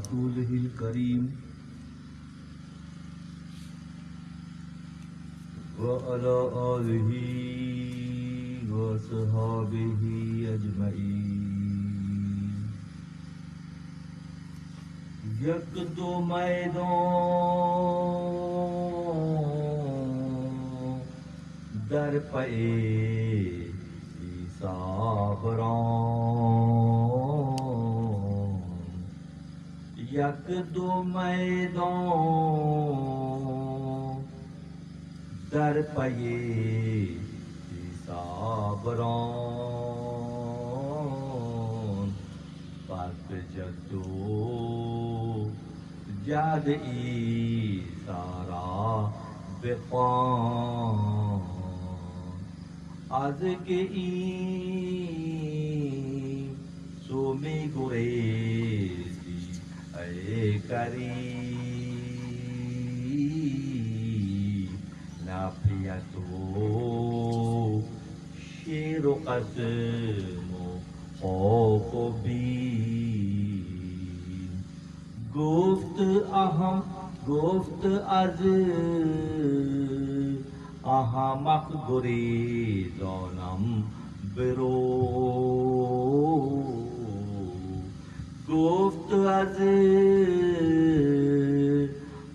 رسوله الكريم وعلى آله وصحابه أجمعين. یک دو میدان در پے صابران، یک دو میدان در پے صابران، پس جدو جد ایسارا بخوان، از که این سو می گریزی ای کریم، نفیت و شیر و قسم و خوف و بیم. گفت از احمق گریزانم برو، گفت از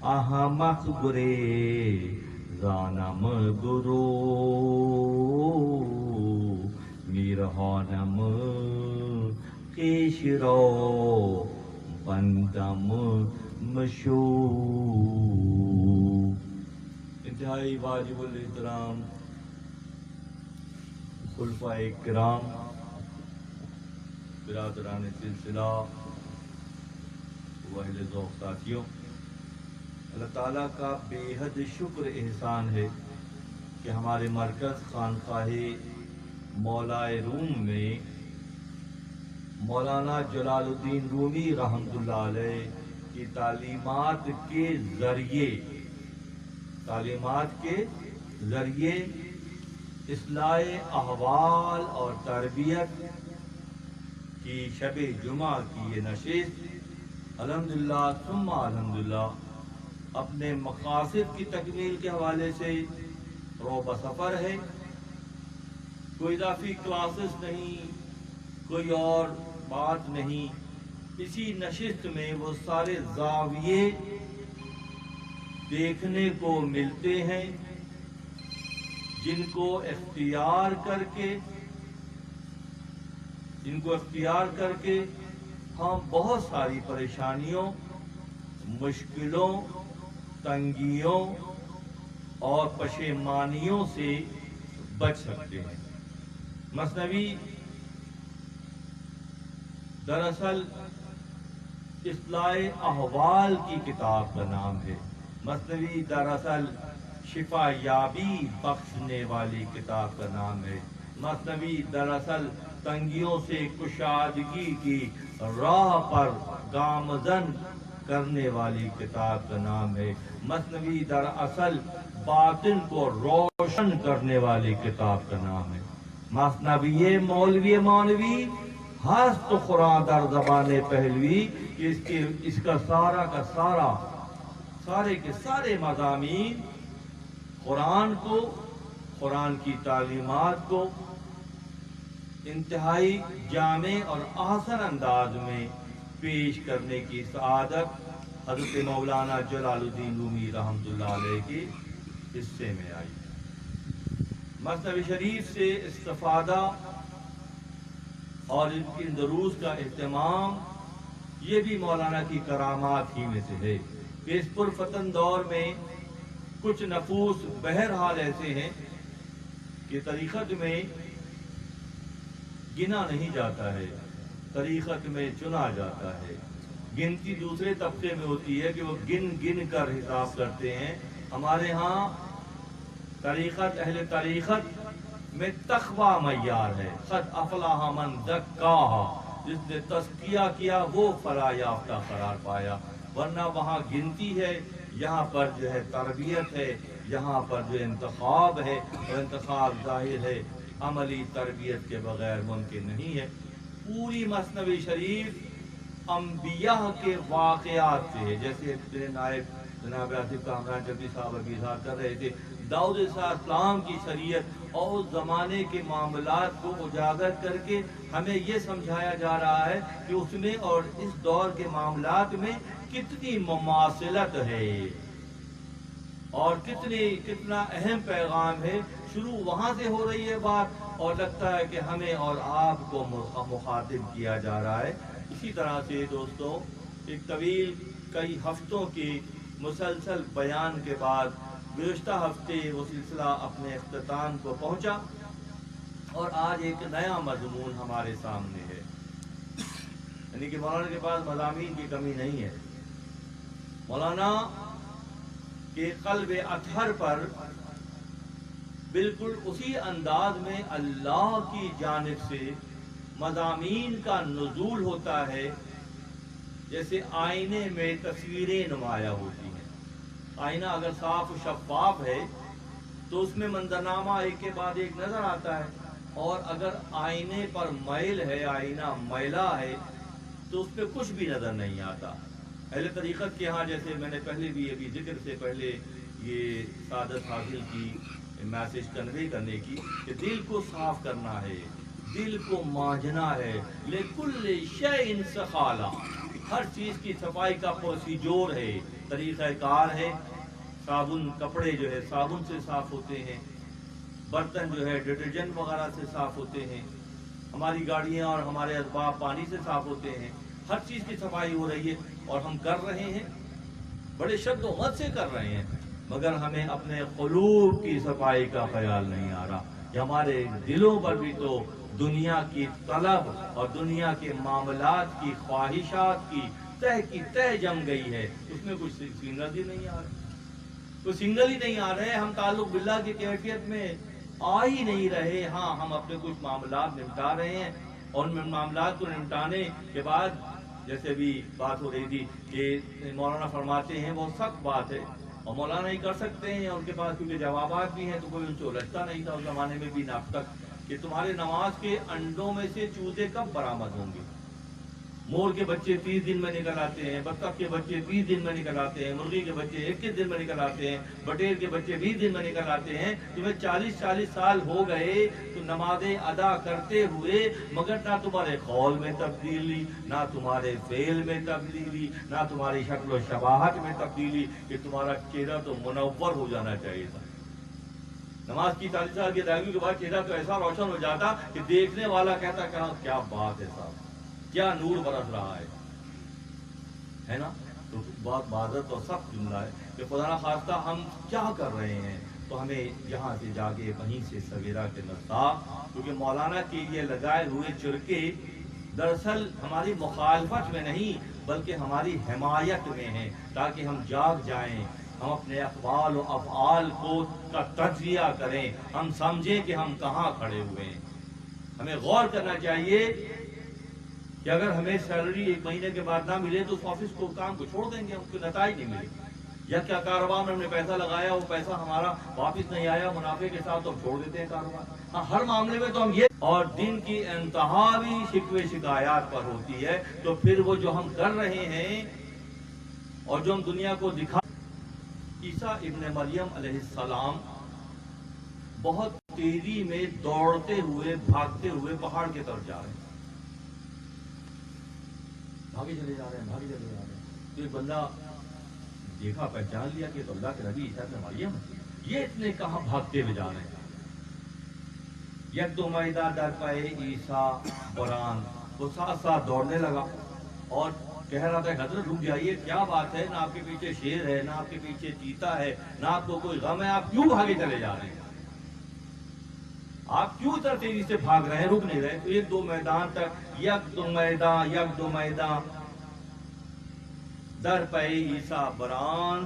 احمق گریزانم برو، میرهانم خویش را بندم مشو. انتہائی واجب الاحترام خلفائے کرام، برادران سلسلہ و اہل ذوق ساتھیوں، اللہ تعالیٰ کا بے حد شکر احسان ہے کہ ہمارے مرکز خانقاہ مولائے روم میں مولانا جلال الدین رومی رحمۃ اللہ علیہ کی تعلیمات کے ذریعے اصلاح احوال اور تربیت کی شب جمعہ کی یہ نشست الحمدللہ ثم الحمدللہ اپنے مقاصد کی تکمیل کے حوالے سے رو بسفر ہے. کوئی اضافی کلاسز نہیں، کوئی اور بات نہیں. اسی نشست میں وہ سارے زاویے دیکھنے کو ملتے ہیں جن کو اختیار کر کے ہم بہت ساری پریشانیوں، مشکلوں، تنگیوں اور پشیمانیوں سے بچ سکتے ہیں. مثنوی دراصل اصلاح احوال کی کتاب کا نام ہے. مثنوی دراصل شفا یابی بخشنے والی کتاب کا نام ہے. مثنوی دراصل تنگیوں سے کشادگی کی راہ پر گامزن کرنے والی کتاب کا نام ہے. مثنوی دراصل باطن کو روشن کرنے والی کتاب کا نام ہے. مثنوی مولوی مانوی ہست قرآن در زبان پہلوی، اس کا سارے کے سارے مضامین قرآن کو، قرآن کی تعلیمات کو انتہائی جامع اور احسن انداز میں پیش کرنے کی سعادت حضرت مولانا جلال الدین رومی رحمۃ اللہ علیہ کے حصے میں آئی. مثنوی شریف سے استفادہ اور ان دروس کا اہتمام یہ بھی مولانا کی کرامات ہی میں سے ہے کہ اس پرفتن دور میں کچھ نفوس بہرحال ایسے ہیں کہ طریقت میں گنا نہیں جاتا ہے، طریقت میں چنا جاتا ہے. گنتی دوسرے طبقے میں ہوتی ہے کہ وہ گن کر حساب کرتے ہیں. ہمارے ہاں اہل طریقت میں تقویٰ معیار ہے. قد افلح من زکاہا، جس نے تزکیہ کیا وہ فلاح یافتہ قرار پایا. ورنہ وہاں گنتی ہے، یہاں پر جو ہے تربیت ہے، یہاں پر جو انتخاب ہے، اور انتخاب ظاہر ہے عملی تربیت کے بغیر ممکن نہیں ہے. پوری مثنوی شریف انبیاء کے واقعات سے ہے. جیسے میرے نائب جناب آصف کامران جبی صاحب ابھی اظہار کر رہے تھے، داؤد علیہ السلام کی شریعت اور زمانے کے معاملات کو اجاگر کر کے ہمیں یہ سمجھایا جا رہا ہے کہ اس میں اور اس دور کے معاملات میں کتنی مماثلت ہے اور کتنا اہم پیغام ہے. شروع وہاں سے ہو رہی ہے بات اور لگتا ہے کہ ہمیں اور آپ کو مخاطب کیا جا رہا ہے. اسی طرح سے دوستو ایک طویل کئی ہفتوں کی مسلسل بیان کے بعد گزشتہ ہفتے وہ سلسلہ اپنے اختتام کو پہنچا اور آج ایک نیا مضمون ہمارے سامنے ہے. یعنی کہ مولانا کے پاس مضامین کی کمی نہیں ہے. مولانا کے قلب اطہر پر بالکل اسی انداز میں اللہ کی جانب سے مضامین کا نزول ہوتا ہے جیسے آئینے میں تصویریں نمایاں ہوتی ہیں. آئینہ اگر صاف و شفاف ہے تو اس میں منظرنامہ ایک کے بعد ایک نظر آتا ہے، اور اگر آئینے پر میل ہے، آئینہ میلا ہے تو اس پہ کچھ بھی نظر نہیں آتا. اہل طریقت کے ہاں جیسے میں نے پہلے بھی ابھی ذکر سے پہلے یہ سعادت حاصل کی میسج کنوے کرنے کی کہ دل کو صاف کرنا ہے، دل کو مانجنا ہے. لکل شیء سخالہ، ہر چیز کی صفائی کا پروسیجر ہے، طریقہ کار ہے. صابن، کپڑے جو ہے صابن سے صاف ہوتے ہیں، برتن جو ہے ڈٹرجنٹ وغیرہ سے صاف ہوتے ہیں، ہماری گاڑیاں اور ہمارے اسباب پانی سے صاف ہوتے ہیں. ہر چیز کی صفائی ہو رہی ہے اور ہم کر رہے ہیں، بڑے شد و مت سے کر رہے ہیں، مگر ہمیں اپنے قلوب کی صفائی کا خیال نہیں آ رہا کہ ہمارے دلوں پر بھی تو دنیا کی طلب اور دنیا کے معاملات کی خواہشات کی تہ جم گئی ہے. اس میں کچھ سنگل ہی نہیں آ رہے، تو سنگل ہی نہیں آ رہے. ہم تعلق باللہ کی کیفیت میں آ ہی نہیں رہے. ہاں ہم اپنے کچھ معاملات نمٹا رہے ہیں اور ان معاملات کو نمٹانے کے بعد جیسے بھی بات ہو رہی تھی کہ مولانا فرماتے ہیں بہت سخت بات ہے اور مولانا ہی کر سکتے ہیں، ان کے پاس کیونکہ جوابات بھی ہیں تو کوئی ان سے الجھتا نہیں تھا اس زمانے میں بھی اب تک کہ تمہارے نماز کے انڈوں میں سے چوزے کب برآمد ہوں گے. مور کے بچے 30 دن میں نکل آتے ہیں، بطخ کے بچے 20 دن میں نکل آتے ہیں، مرغی کے بچے 21 دن میں نکل آتے ہیں، بٹیر کے بچے 20 دن میں نکل آتے ہیں. تمہیں 40 سال ہو گئے تو نمازیں ادا کرتے ہوئے، مگر نہ تمہارے قول میں تبدیلی، نہ تمہارے فعل میں تبدیلی، نہ تمہاری شکل و شباہت میں تبدیلی کہ تمہارا چہرہ تو منور ہو جانا چاہیے تھا. نماز کی 40 سال کی ادائیگی کے بعد چہرہ تو ایسا روشن ہو جاتا کہ دیکھنے والا کہتا کہ کیا بات ہے صاحب، کیا نور برس رہا ہے نا. تو بہت معذرت اور سخت جملہ ہے کہ خدا نہ خواستہ ہم کیا کر رہے ہیں تو ہمیں یہاں سے جاگے وہیں سے سویرا کے نستا، کیونکہ مولانا کے یہ لگائے ہوئے چرکے دراصل ہماری مخالفت میں نہیں بلکہ ہماری حمایت میں ہیں تاکہ ہم جاگ جائیں، ہم اپنے اقوال و افعال کو کا تجزیہ کریں، ہم سمجھیں کہ ہم کہاں کھڑے ہوئے ہیں. ہمیں غور کرنا چاہیے کہ اگر ہمیں سیلری 1 مہینے کے بعد نہ ملے تو اس آفس کو کام کو چھوڑ دیں گے، ہم کو نتائج نہیں ملے. یا کیا کاروبار میں ہم نے پیسہ لگایا وہ پیسہ ہمارا واپس نہیں آیا منافع کے ساتھ تو ہم چھوڑ دیتے ہیں کاروبار. ہاں ہر معاملے میں تو ہم یہ اور دن کی انتہا بھی شکوے شکایات پر ہوتی ہے. تو پھر وہ جو ہم کر رہے ہیں اور جو ہم دنیا کو دکھا، عیسیٰ ابن مریم علیہ السلام بہت تیزی میں دوڑتے ہوئے بھاگتے ہوئے پہاڑ کی طرف جا رہے ہیں، بھاگے چلے جا رہے ہیں. تو ایک بندہ دیکھا، پہچان لیا کہ تو اللہ کے نبی عیسیٰ ابن مریم، یہ اتنے کہاں بھاگتے ہوئے جا رہے ہیں. یک دو میدان در پائے عیسیٰ بران، وہ ساتھ ساتھ دوڑنے لگا اور کہہ رہا تھا حضرت رک جائیے، کیا بات ہے، نہ آپ کے پیچھے شیر ہے، نہ آپ کے پیچھے چیتا ہے، نہ آپ کو کوئی غم ہے، آپ کیوں بھاگے چلے جا رہے ہیں، آپ کیوں اتنا تیزی سے بھاگ رہے ہیں، رک نہیں رہے. تو 1-2 میدان تک یک دو میدان در پے عیسیٰ بران،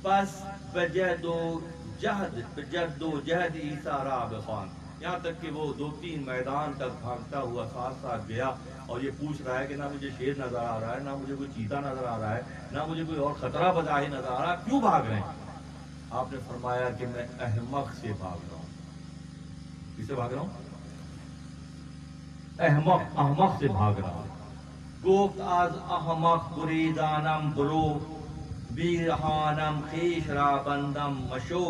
پس بجد و جہد عیسیٰ را بخوان. یہاں تک کہ وہ 2-3 میدان تک بھاگتا ہوا ساتھ ساتھ گیا اور یہ پوچھ رہا ہے کہ نہ مجھے شیر نظر آ رہا ہے، نہ مجھے کوئی چیتا نظر آ رہا ہے، نہ مجھے کوئی اور خطرہ بظاہر نظر آ رہا ہے، کیوں بھاگ رہے ہیں. آپ نے فرمایا کہ میں احمق سے بھاگ رہا ہوں. کس سے بھاگ رہا ہوں؟ احمق سے بھاگ رہا ہوں. گفت از احمق بریدانم برو بیرهانم خویش را بندم مشو.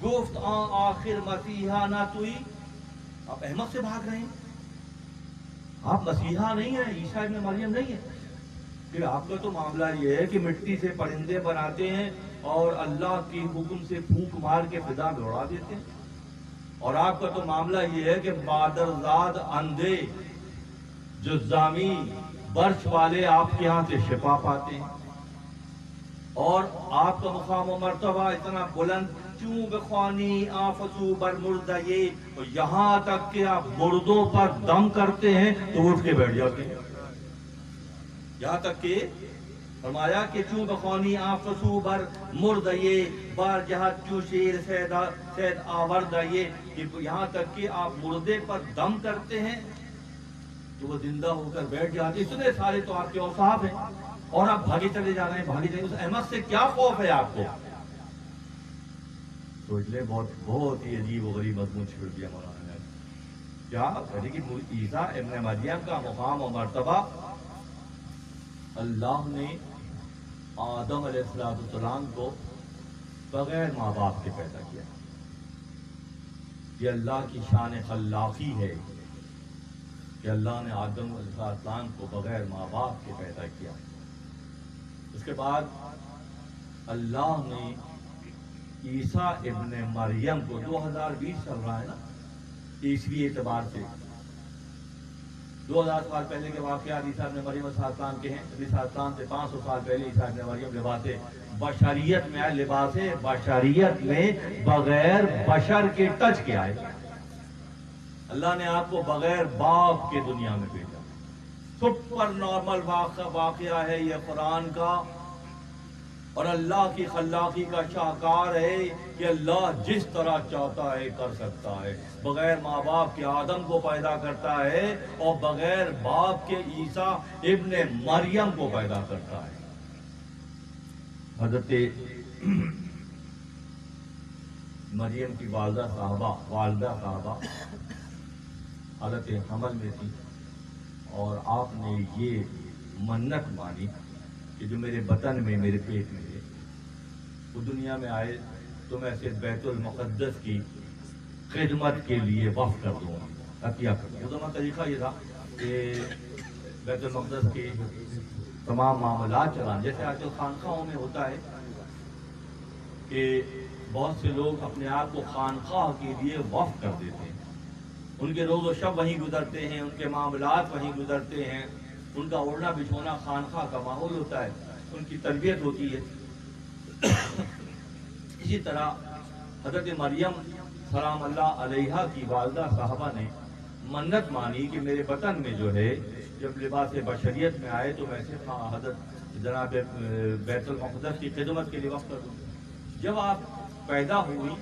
گفت آخر مسیحا نہ توئی. آپ احمق سے بھاگ رہے ہیں، آپ مسیحا نہیں ہیں، عیسیٰ ابن مریم نہیں ہیں. پھر آپ کا تو معاملہ یہ ہے کہ مٹی سے پرندے بناتے ہیں اور اللہ کی حکم سے پھونک مار کے فضا میں اڑا دیتے ہیں. اور آپ کا تو معاملہ یہ ہے کہ بادرزاد اندھے جزامی برش والے آپ کے ہاں سے شفا پاتے ہیں. اور آپ کا مقام و مرتبہ اتنا بلند، چوں بخوانی آفسو بر مردہ، یہاں تک کہ آپ مردوں پر دم کرتے ہیں تو اٹھ کے بیٹھ جاتے ہیں. یہاں تک کہ فرمایا کہ چوں بخوانی آفسو بر مردہ بار جہاں چوں شیر سید آوردہ، کہ یہاں تک کہ آپ مردے پر دم کرتے ہیں تو وہ زندہ ہو کر بیٹھ جاتے ہیں. اتنے سارے تو آپ کے اوصاف ہیں اور آپ بھاگے چلے جا رہے ہیں، بھاگے چلے. اس احمد سے کیا خوف ہے آپ کو؟ سوچ لے، بہت ہی عجیب و غریب مضمون چھوڑ دیا مولانا نے. کیا کہ عیسیٰ ابن مریم کا مقام و مرتبہ اللہ نے آدم علیہ السلام کو بغیر ماں باپ کے پیدا کیا. یہ اللہ کی شان خلاقی ہے کہ اللہ نے آدم علیہ السلام کو بغیر ماں باپ کے پیدا کیا. اس کے بعد اللہ نے عیسیٰ ابن مریم کو 2020 چل رہا ہے نا عیسوی اعتبار سے، 2000 سال پہلے کے واقعات عیسیٰ ابن مریم علیہ السلام کے ہیں. علیہ السلام سے 500 سال پہلے عیسیٰ ابن مریم لباس بشریت میں آئے، لباس بشریت میں بغیر بشر کے ٹچ کے آئے. اللہ نے آپ کو بغیر باپ کے دنیا میں بھیجا. سپر نارمل واقعہ ہے یہ قرآن کا، اور اللہ کی خلاقی کا شاہکار ہے کہ اللہ جس طرح چاہتا ہے کر سکتا ہے. بغیر ماں باپ کے آدم کو پیدا کرتا ہے اور بغیر باپ کے عیسیٰ ابن مریم کو پیدا کرتا ہے. حضرت مریم کی والدہ صاحبہ حالت حمل میں تھی اور آپ نے یہ منت مانی کہ جو میرے بطن میں، میرے پیٹ میں ہے، وہ دنیا میں آئے تو میں اسے بیت المقدس کی خدمت کے لیے وقف کر دوں گا، عطیہ کر دوں گا. تو طریقہ یہ تھا کہ بیت المقدس کے تمام معاملات چلانے، جیسے آج کل خانقاہوں میں ہوتا ہے کہ بہت سے لوگ اپنے آپ کو خانقاہ کے لیے وقف کر دیتے ہیں. ان کے روز و شب وہیں گزرتے ہیں، ان کے معاملات وہیں گزرتے ہیں، ان کا اڑنا بچھونا خانقاہ کا ماحول ہوتا ہے، ان کی تربیت ہوتی ہے. اسی طرح حضرت مریم سلام اللہ علیہا کی والدہ صاحبہ نے منت مانی کہ میرے بطن میں جو ہے جب لباس بشریت میں آئے تو میں سے حضرت جناب بیت المقدس کی خدمت کے لیے وقف کر دوں. جب آپ پیدا ہوئی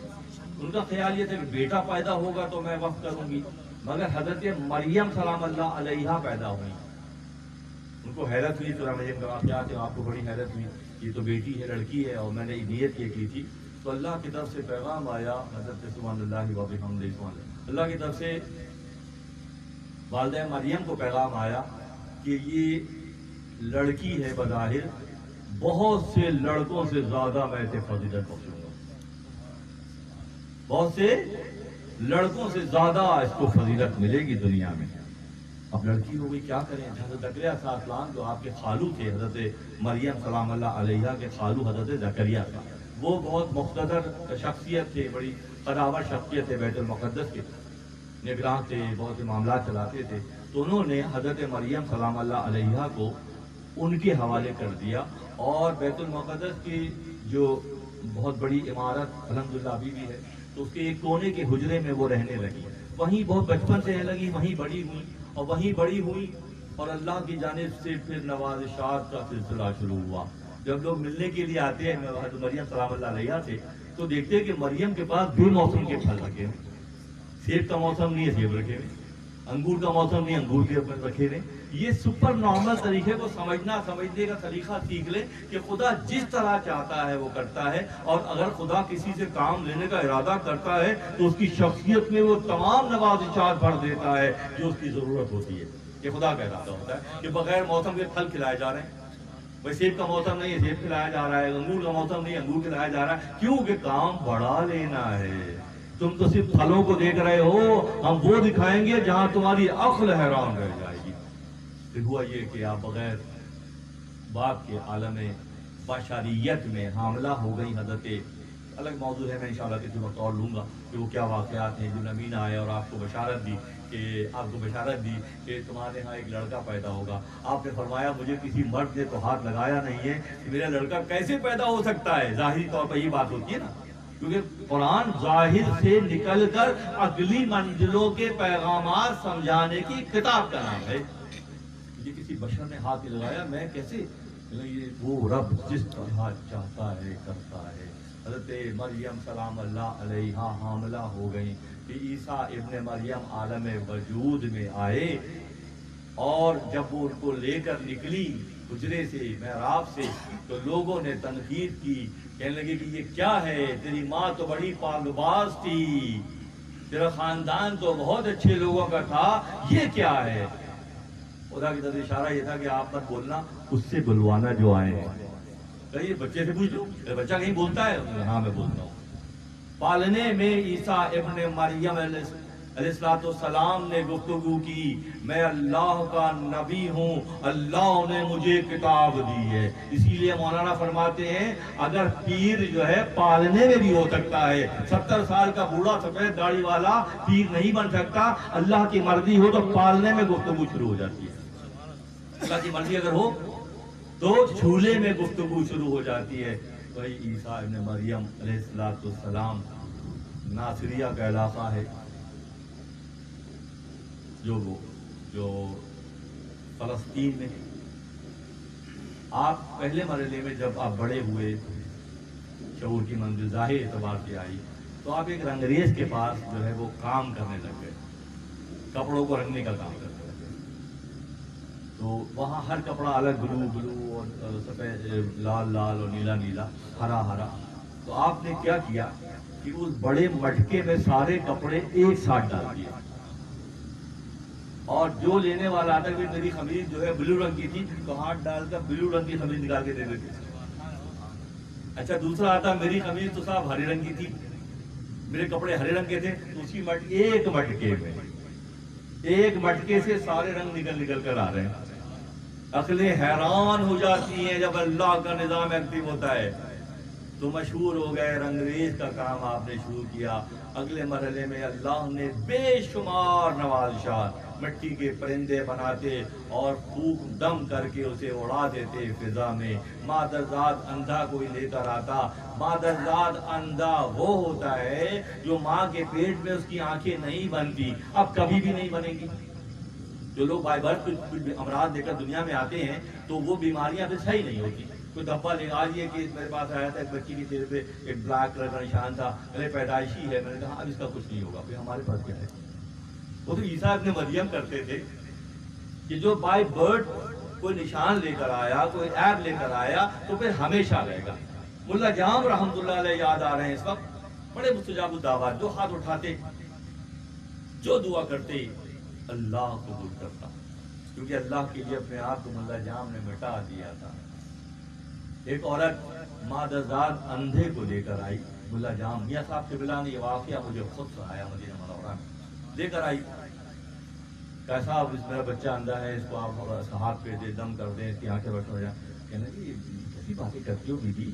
ان کا خیال یہ تھا کہ بیٹا پیدا ہوگا تو میں وقف کروں گی، مگر حضرت مریم سلام اللہ علیہا پیدا ہوئی. ان کو حیرت ہوئی، سورہ مریم کا واقعات ہے، آپ کو بڑی حیرت ہوئی، یہ تو بیٹی ہے، لڑکی ہے، اور میں نے نیت یہ کی تھی. تو اللہ کی طرف سے پیغام آیا، حضرت سبحان اللہ و بحمدہ سبحان اللہ، اللہ کی طرف سے والدہ مریم کو پیغام آیا کہ یہ لڑکی ہے، بظاہر بہت سے لڑکوں سے زیادہ میں اسے فضیلت بخشوں گا، بہت سے لڑکوں سے زیادہ اس کو فضیلت ملے گی دنیا میں. اب لڑکی ہو گئی، کیا کریں؟ حضرت زکریا علیہ السلام جو آپ کے خالو تھے، حضرت مریم سلام اللہ علیہا کے خالو حضرت زکریا تھا، وہ بہت مقتدر شخصیت تھے، بڑی قداور شخصیت تھے، بیت المقدس کے نگراں تھے، بہت سے معاملات چلاتے تھے. تو انہوں نے حضرت مریم سلام اللہ علیہا کو ان کے حوالے کر دیا، اور بیت المقدس کی جو بہت بڑی عمارت الحمدللہ ابھی بھی ہے، تو اس کے ایک کونے کے حجرے میں وہ رہنے لگی. وہیں بہت بچپن سے رہنے لگی، وہیں بڑی ہوئی اور وہیں بڑی ہوئی. اور اللہ کی جانب سے پھر نوازشات کا سلسلہ شروع ہوا. جب لوگ ملنے کے لیے آتے ہیں حضرت مریم سلام اللہ علیہا سے تو دیکھتے ہیں کہ مریم کے پاس بے موسم کے پھل رکھے ہیں. سیب کا موسم نہیں ہے، سیب رکھے ہوئے، انگور کا موسم نہیں، انگور کے رکھے ہوئے. یہ سپر نارمل طریقے کو سمجھنے کا طریقہ سیکھ لے کہ خدا جس طرح چاہتا ہے وہ کرتا ہے، اور اگر خدا کسی سے کام لینے کا ارادہ کرتا ہے تو اس کی شخصیت میں وہ تمام نوازشات بھر دیتا ہے جو اس کی ضرورت ہوتی ہے. یہ خدا کا ارادہ ہوتا ہے کہ بغیر موسم کے پھل کھلائے جا رہے ہیں. بھائی سیب کا موسم نہیں ہے سیب کھلایا جا رہا ہے, انگور کا موسم نہیں ہے انگور کھلایا جا رہا ہے. کیوں کہ کام بڑھا لینا ہے. تم تو صرف پھلوں کو دیکھ رہے ہو, ہم وہ دکھائیں گے جہاں تمہاری عقل حیران رہ جائے گی. پھر ہوا یہ کہ آپ بغیر باپ کے عالم بشریت میں حاملہ ہو گئی حضرت, الگ موضوع ہے, میں انشاءاللہ کسی وقت اور لوں گا کہ وہ کیا واقعات ہیں. جو نمین آئے اور آپ کو بشارت دی کہ تمہارے ہاں ایک لڑکا پیدا ہوگا. آپ نے فرمایا مجھے کسی مرد نے تو ہاتھ لگایا نہیں ہے کہ میرا لڑکا کیسے پیدا ہو سکتا ہے. ظاہری طور پر یہ بات ہوتی ہے نا, کیونکہ قرآن ظاہر سے نکل کر اگلی منزلوں کے پیغامات سمجھانے کی کتاب کا نام ہے. مجھے کسی بشر نے ہاتھ لگایا, میں کیسے, یہ وہ رب جس طرح چاہتا ہے کرتا ہے. حضرت مریم سلام اللہ علیہا حاملہ ہو گئی کہ عیسیٰ ابن مریم عالم وجود میں آئے, اور جب وہ ان کو لے کر نکلی حجرے سے محراب سے تو لوگوں نے تنقید کی, کہنے لگے کہ یہ کیا ہے, تیری ماں تو بڑی پاکباز تھی, تیرا خاندان تو بہت اچھے لوگوں کا تھا, یہ کیا ہے. خدا کی طرف اشارہ یہ تھا کہ آپ پر بولنا, اس سے بلوانا جو آئے ہیں. کہیں بچے سے پوچھ لو, بچہ کہیں بولتا ہے, ہاں میں بولتا ہوں. پالنے میں عیسیٰ ابن مریم علیہ السلام نے گفتگو کی, میں اللہ کا نبی ہوں, اللہ نے مجھے کتاب دی ہے. اسی لیے مولانا فرماتے ہیں اگر پیر جو ہے پالنے میں بھی ہو سکتا ہے, 70 سال کا بوڑھا سفید داڑھی والا پیر نہیں بن سکتا. اللہ کی مرضی ہو تو پالنے میں گفتگو شروع ہو جاتی ہے. اللہ کی مرضی اگر ہو تو جھولے میں گفتگو شروع ہو جاتی ہے. وہی عیسیٰ ابن مریم علیہ السلام, ناصریہ کا علاقہ ہے جو فلسطین میں. آپ پہلے مرحلے میں جب آپ بڑے ہوئے, شعور کی منزل ظاہر اعتبار سے آئی, تو آپ ایک رنگریز کے پاس جو ہے وہ کام کرنے لگ گئے, کپڑوں کو رنگنے کا کام کرنے لگ گئے. تو وہاں ہر کپڑا الگ, بلو اور سفید, لال اور نیلا, ہرا. تو آپ نے کیا کیا کہ اس بڑے مٹکے میں سارے کپڑے ایک ساتھ ڈال دیے, اور جو لینے والا آتا کہ میری خمیز جو ہے بلو رنگ کی تھی تو ہاتھ ڈال کر بلو رنگ کی خمیز نکال کے دے دیتے. اچھا دوسرا آتا میری خمیز تو صاحب ہرے رنگ کی تھی, میرے کپڑے ہرے رنگ کے تھے, تو اسی ایک مٹکے سے سارے رنگ نکل کر آ رہے ہیں. عقلیں حیران ہو جاتی ہیں جب اللہ کا نظام ایکٹیو ہوتا ہے. تو مشہور ہو گئے, رنگریز کا کام آپ نے شروع کیا. اگلے مرحلے میں اللہ نے بے شمار نوازشات, مٹی کے پرندے بناتے اور پھونک دم کر کے اسے اڑا دیتے فضا میں. مادرزاد اندھا کوئی لے کر آتا. مادرزاد اندھا وہ ہوتا ہے جو ماں کے پیٹ میں اس کی آنکھیں نہیں بنتی, اب کبھی بھی نہیں بنیں گی. جو لوگ بائی برتھ کچھ امراض لے کر دنیا میں آتے ہیں تو وہ بیماریاں پھر صحیح نہیں ہوتی. کوئی دھبا لے, آج یہ کہ میرے پاس آیا تھا ایک بچی کے چہرے پہ ایک بلیک کلر کا نشان تھا, میرے پیدائشی ہے. میں نے کہا اب اس کا کچھ نہیں ہوگا. پھر ہمارے پاس کیا ہے, وہ تو عیسیٰ ابن مریم کرتے تھے کہ جو بائی برتھ کوئی نشان لے کر آیا, کوئی ایپ لے کر آیا تو پھر ہمیشہ رہے گا. ملا جام رحمۃ اللہ علیہ یاد آ رہے ہیں اس وقت, بڑے مستجاب الدعوات, جو ہاتھ اٹھاتے, جو دعا کرتے, اللہ قبول کرتا, کیونکہ اللہ کے لیے اپنے آپ کو ملا جام نے مٹا دیا تھا. ایک عورت مادرزاد اندھے کو لے کر آئی, ملا جام میاں صاحب قبلہ نے یہ واقعہ مجھے خود سنایا مدینہ منورہ میں. لے کر آئی, کہا صاحب اس میرا بچہ اندھا ہے, اس کو آپ ہاتھ پہ دے, دم کر دیں, اس کی آنکھیں روشن ہو جائیں. کہنے لگے کیسی باتیں کرتی ہو بی بی,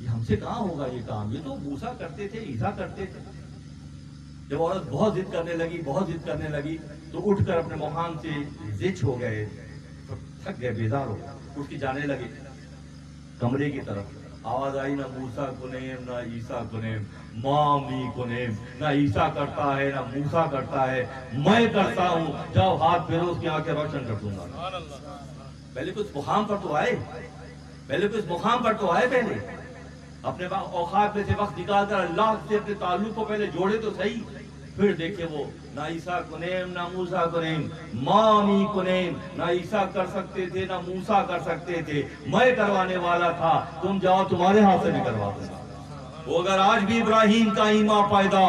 یہ ہم سے کہاں ہوگا یہ کام, یہ تو موسیٰ کرتے تھے, عیسیٰ کرتے تھے. جب عورت بہت ضد کرنے لگی تو اٹھ کر اپنے مقام سے زچ ہو گئے, تھک گئے, بیزار ہو گئے, اٹھ کے جانے لگے کمرے کی طرف. آواز آئی, نہ موسیٰ کو نیم نہ عیسیٰ کو نیم, مامی کو نیم, نہ عیسیٰ کرتا ہے نہ موسیٰ کرتا ہے, میں کرتا ہوں, جاؤ ہاتھ پھیرو, اس کی آنکھیں روشن کر دوں گا. پہلے کچھ مقام پر تو آئے, پہلے اپنے اوقات میں سے وقت نکال کر اللہ سے اپنے تعلق کو پہلے جوڑے تو صحیح. پھر دیکھے وہ نہ عیسیٰ کو نیم نہ موسیٰ کو نیم, مامی کو نیم, نہ عیسیٰ کر سکتے تھے نہ موسیٰ کر سکتے تھے, میں کروانے والا تھا, تم جاؤ تمہارے ہاتھ سے بھی کروا دوں گا. وہ اگر آج بھی ابراہیم کا ایمان پیدا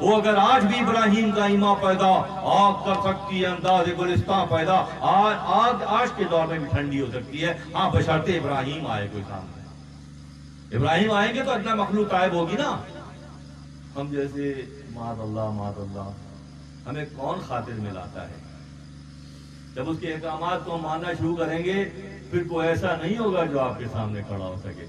وہ اگر آج بھی ابراہیم کا ایمان پیدا آگ کر سکتی ہے انداز گلستان پیدا، آگ آج کے دور میں بھی ٹھنڈی ہو سکتی ہے، ہاں بشرطے ابراہیم آئے کوئی سامنے۔ ابراہیم آئیں گے تو اتنا مخلوق غائب ہوگی نا۔ ہم جیسے معاذ اللہ ہمیں کون خاطر میں لاتا ہے؟ جب اس کے احکامات کو ماننا شروع کریں گے پھر کوئی ایسا نہیں ہوگا جو آپ کے سامنے کھڑا ہو سکے۔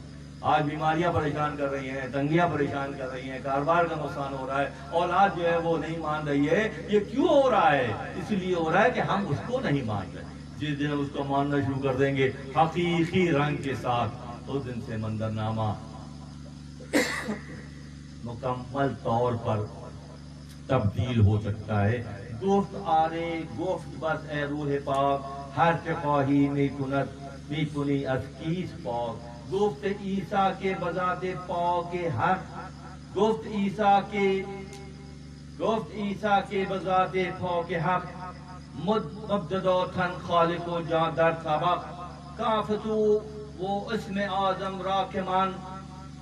آج بیماریاں پریشان کر رہی ہیں، تنگیاں پریشان کر رہی ہیں، کاروبار کا نقصان ہو رہا ہے، اولاد جو ہے وہ نہیں مان رہی ہے۔ یہ کیوں ہو رہا ہے؟ اس لیے ہو رہا ہے کہ ہم اس کو نہیں مان رہے۔ جس دن ہم اس کو ماننا شروع کر دیں گے حقیقی رنگ کے ساتھ، اس دن سے منظرنامہ مکمل طور پر تبدیل ہو سکتا ہے۔ گفت آرے گفت بس اے روح پاک، ہر چپاہی میں کنی از کیس پاک۔ گفت عیسیٰ کے بذات پاک حق، گفت عیسیٰ کے بذات پاک حق، مبتدا تن خالق و جان در سبق۔ کافتو وہ اسم اعظم را کہ من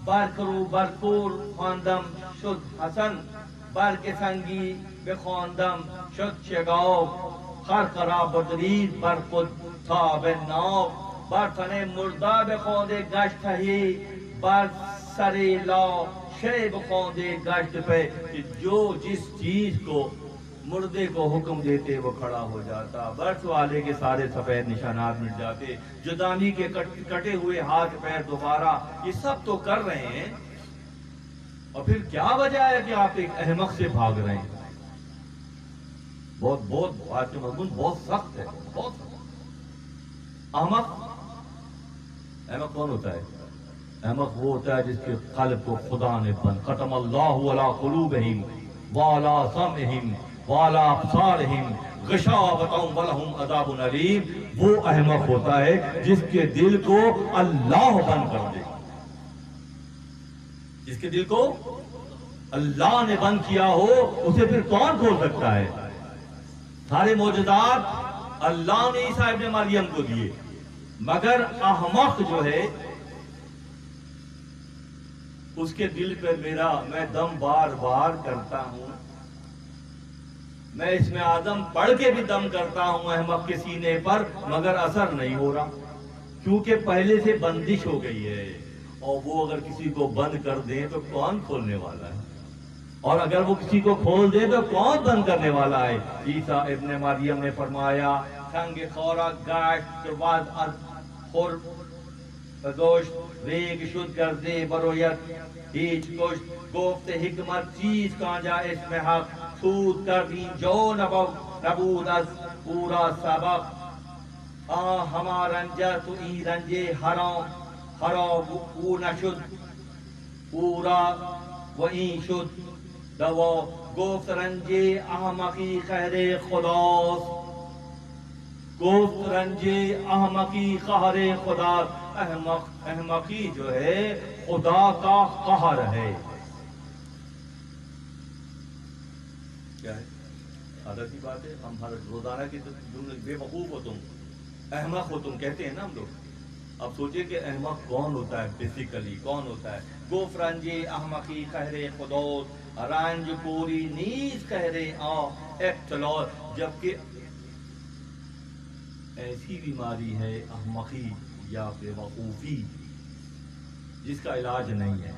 برکرو برکور خواندم شد حسن، برک سنگی بخواندم شد شگاف، خرقرا بدرید بر خود تاب ناف، بر تن مردہ بخوانده گشت ہی، بر سر لا شے بخوانده گشت پہ۔ جو جس چیز کو مردے کو حکم دیتے وہ کھڑا ہو جاتا، برس والے کے سارے سفید نشانات مٹ جاتے، جدامی کے کٹے ہوئے ہاتھ پیر دوبارہ، یہ سب تو کر رہے ہیں، اور پھر کیا وجہ ہے کہ آپ ایک احمق سے بھاگ رہے ہیں؟ بہت بات کا مضمون بہت سخت ہے، بہت سخت۔ احمق کون ہوتا ہے؟ احمق وہ ہوتا ہے جس کے قلب کو خدا نے بند، ختم اللہ علی قلوبہم وعلی سمعہم وعلی ابصارہم غشاوۃ ولہم عذاب علیم۔ وہ احمق ہوتا ہے جس کے دل کو اللہ بند کر دے، جس کے دل کو اللہ نے بند کیا ہو، اسے پھر کون کھول سکتا ہے؟ سارے معجزات اللہ نے عیسیٰ ابن مریم کو دیے، مگر احمق جو ہے اس کے دل پہ میں دم بار بار کرتا ہوں، میں اس میں اعظم پڑھ کے بھی دم کرتا ہوں احمق کے سینے پر، مگر اثر نہیں ہو رہا، کیونکہ پہلے سے بندش ہو گئی ہے، اور وہ اگر کسی کو بند کر دیں تو کون کھولنے والا ہے؟ اور اگر وہ کسی کو کھول دے تو کون بند کرنے والا ہے؟ عیسیٰ ابن مریم نے فرمایا سنگ خورا گشت وز از خور بدوشت، ریگ شد گردے برویت هیچ کشت، گفت حکمت چیز کانجا اسم حق، سود کردین جو نبود از پورا سبق، ہما رنجہ تو این رنجے حرام او نشد پورا و این شد دوا، گفت رنجے احمقی قہر خداست، گفت رنجے احمقی قہر خداست۔ احمقی جو ہے خدا کا قہر ہے۔ کیا ہے؟ عادت کی بات ہے، ہم روزانہ کی جملے بے وقوف ہو تم، احمق ہو تم کہتے ہیں نا ہم لوگ۔ اب سوچئے کہ احمق کون ہوتا ہے، بیسیکلی کون ہوتا ہے؟ گفت رنجے احمقی قہر خداست، رنج پوری نیز قہر ابتلا، جبکہ ایسی بیماری ہے احمقی یا بے وقوفی جس کا علاج نہیں ہے،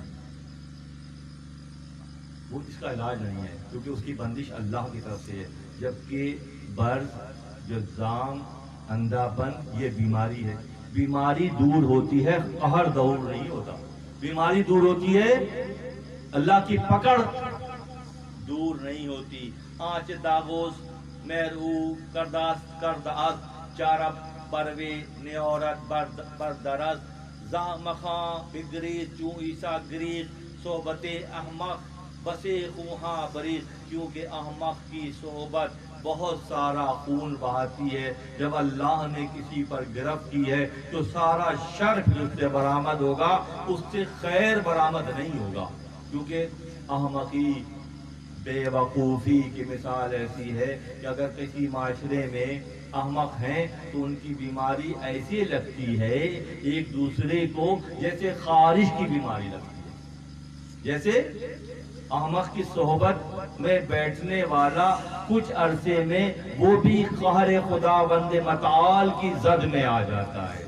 وہ اس کا علاج نہیں ہے، کیونکہ اس کی بندش اللہ کی طرف سے ہے، جبکہ برز، جذام، اندھا پن یہ بیماری ہے۔ بیماری دور ہوتی ہے، قہر دور نہیں ہوتا۔ بیماری دور ہوتی ہے، اللہ کی پکڑ دور نہیں ہوتی۔ آنچ داغوس میرو کرداس چارب پروے نیورت بردرز، زامخاں بگریز چون عیسیٰ گریز، صحبت احمق بسے خوہاں بریز، کیونکہ احمق کی صحبت بہت سارا خون بہاتی ہے۔ جب اللہ نے کسی پر گرفت کی ہے تو سارا شر اس سے برآمد ہوگا، اس سے خیر برآمد نہیں ہوگا، کیونکہ احمقی بے وقوفی کی مثال ایسی ہے کہ اگر کسی معاشرے میں احمق ہیں تو ان کی بیماری ایسی لگتی ہے ایک دوسرے کو جیسے خارش کی بیماری لگتی ہے، جیسے احمق کی صحبت میں بیٹھنے والا کچھ عرصے میں وہ بھی قہر خداوند متعال کی زد میں آ جاتا ہے.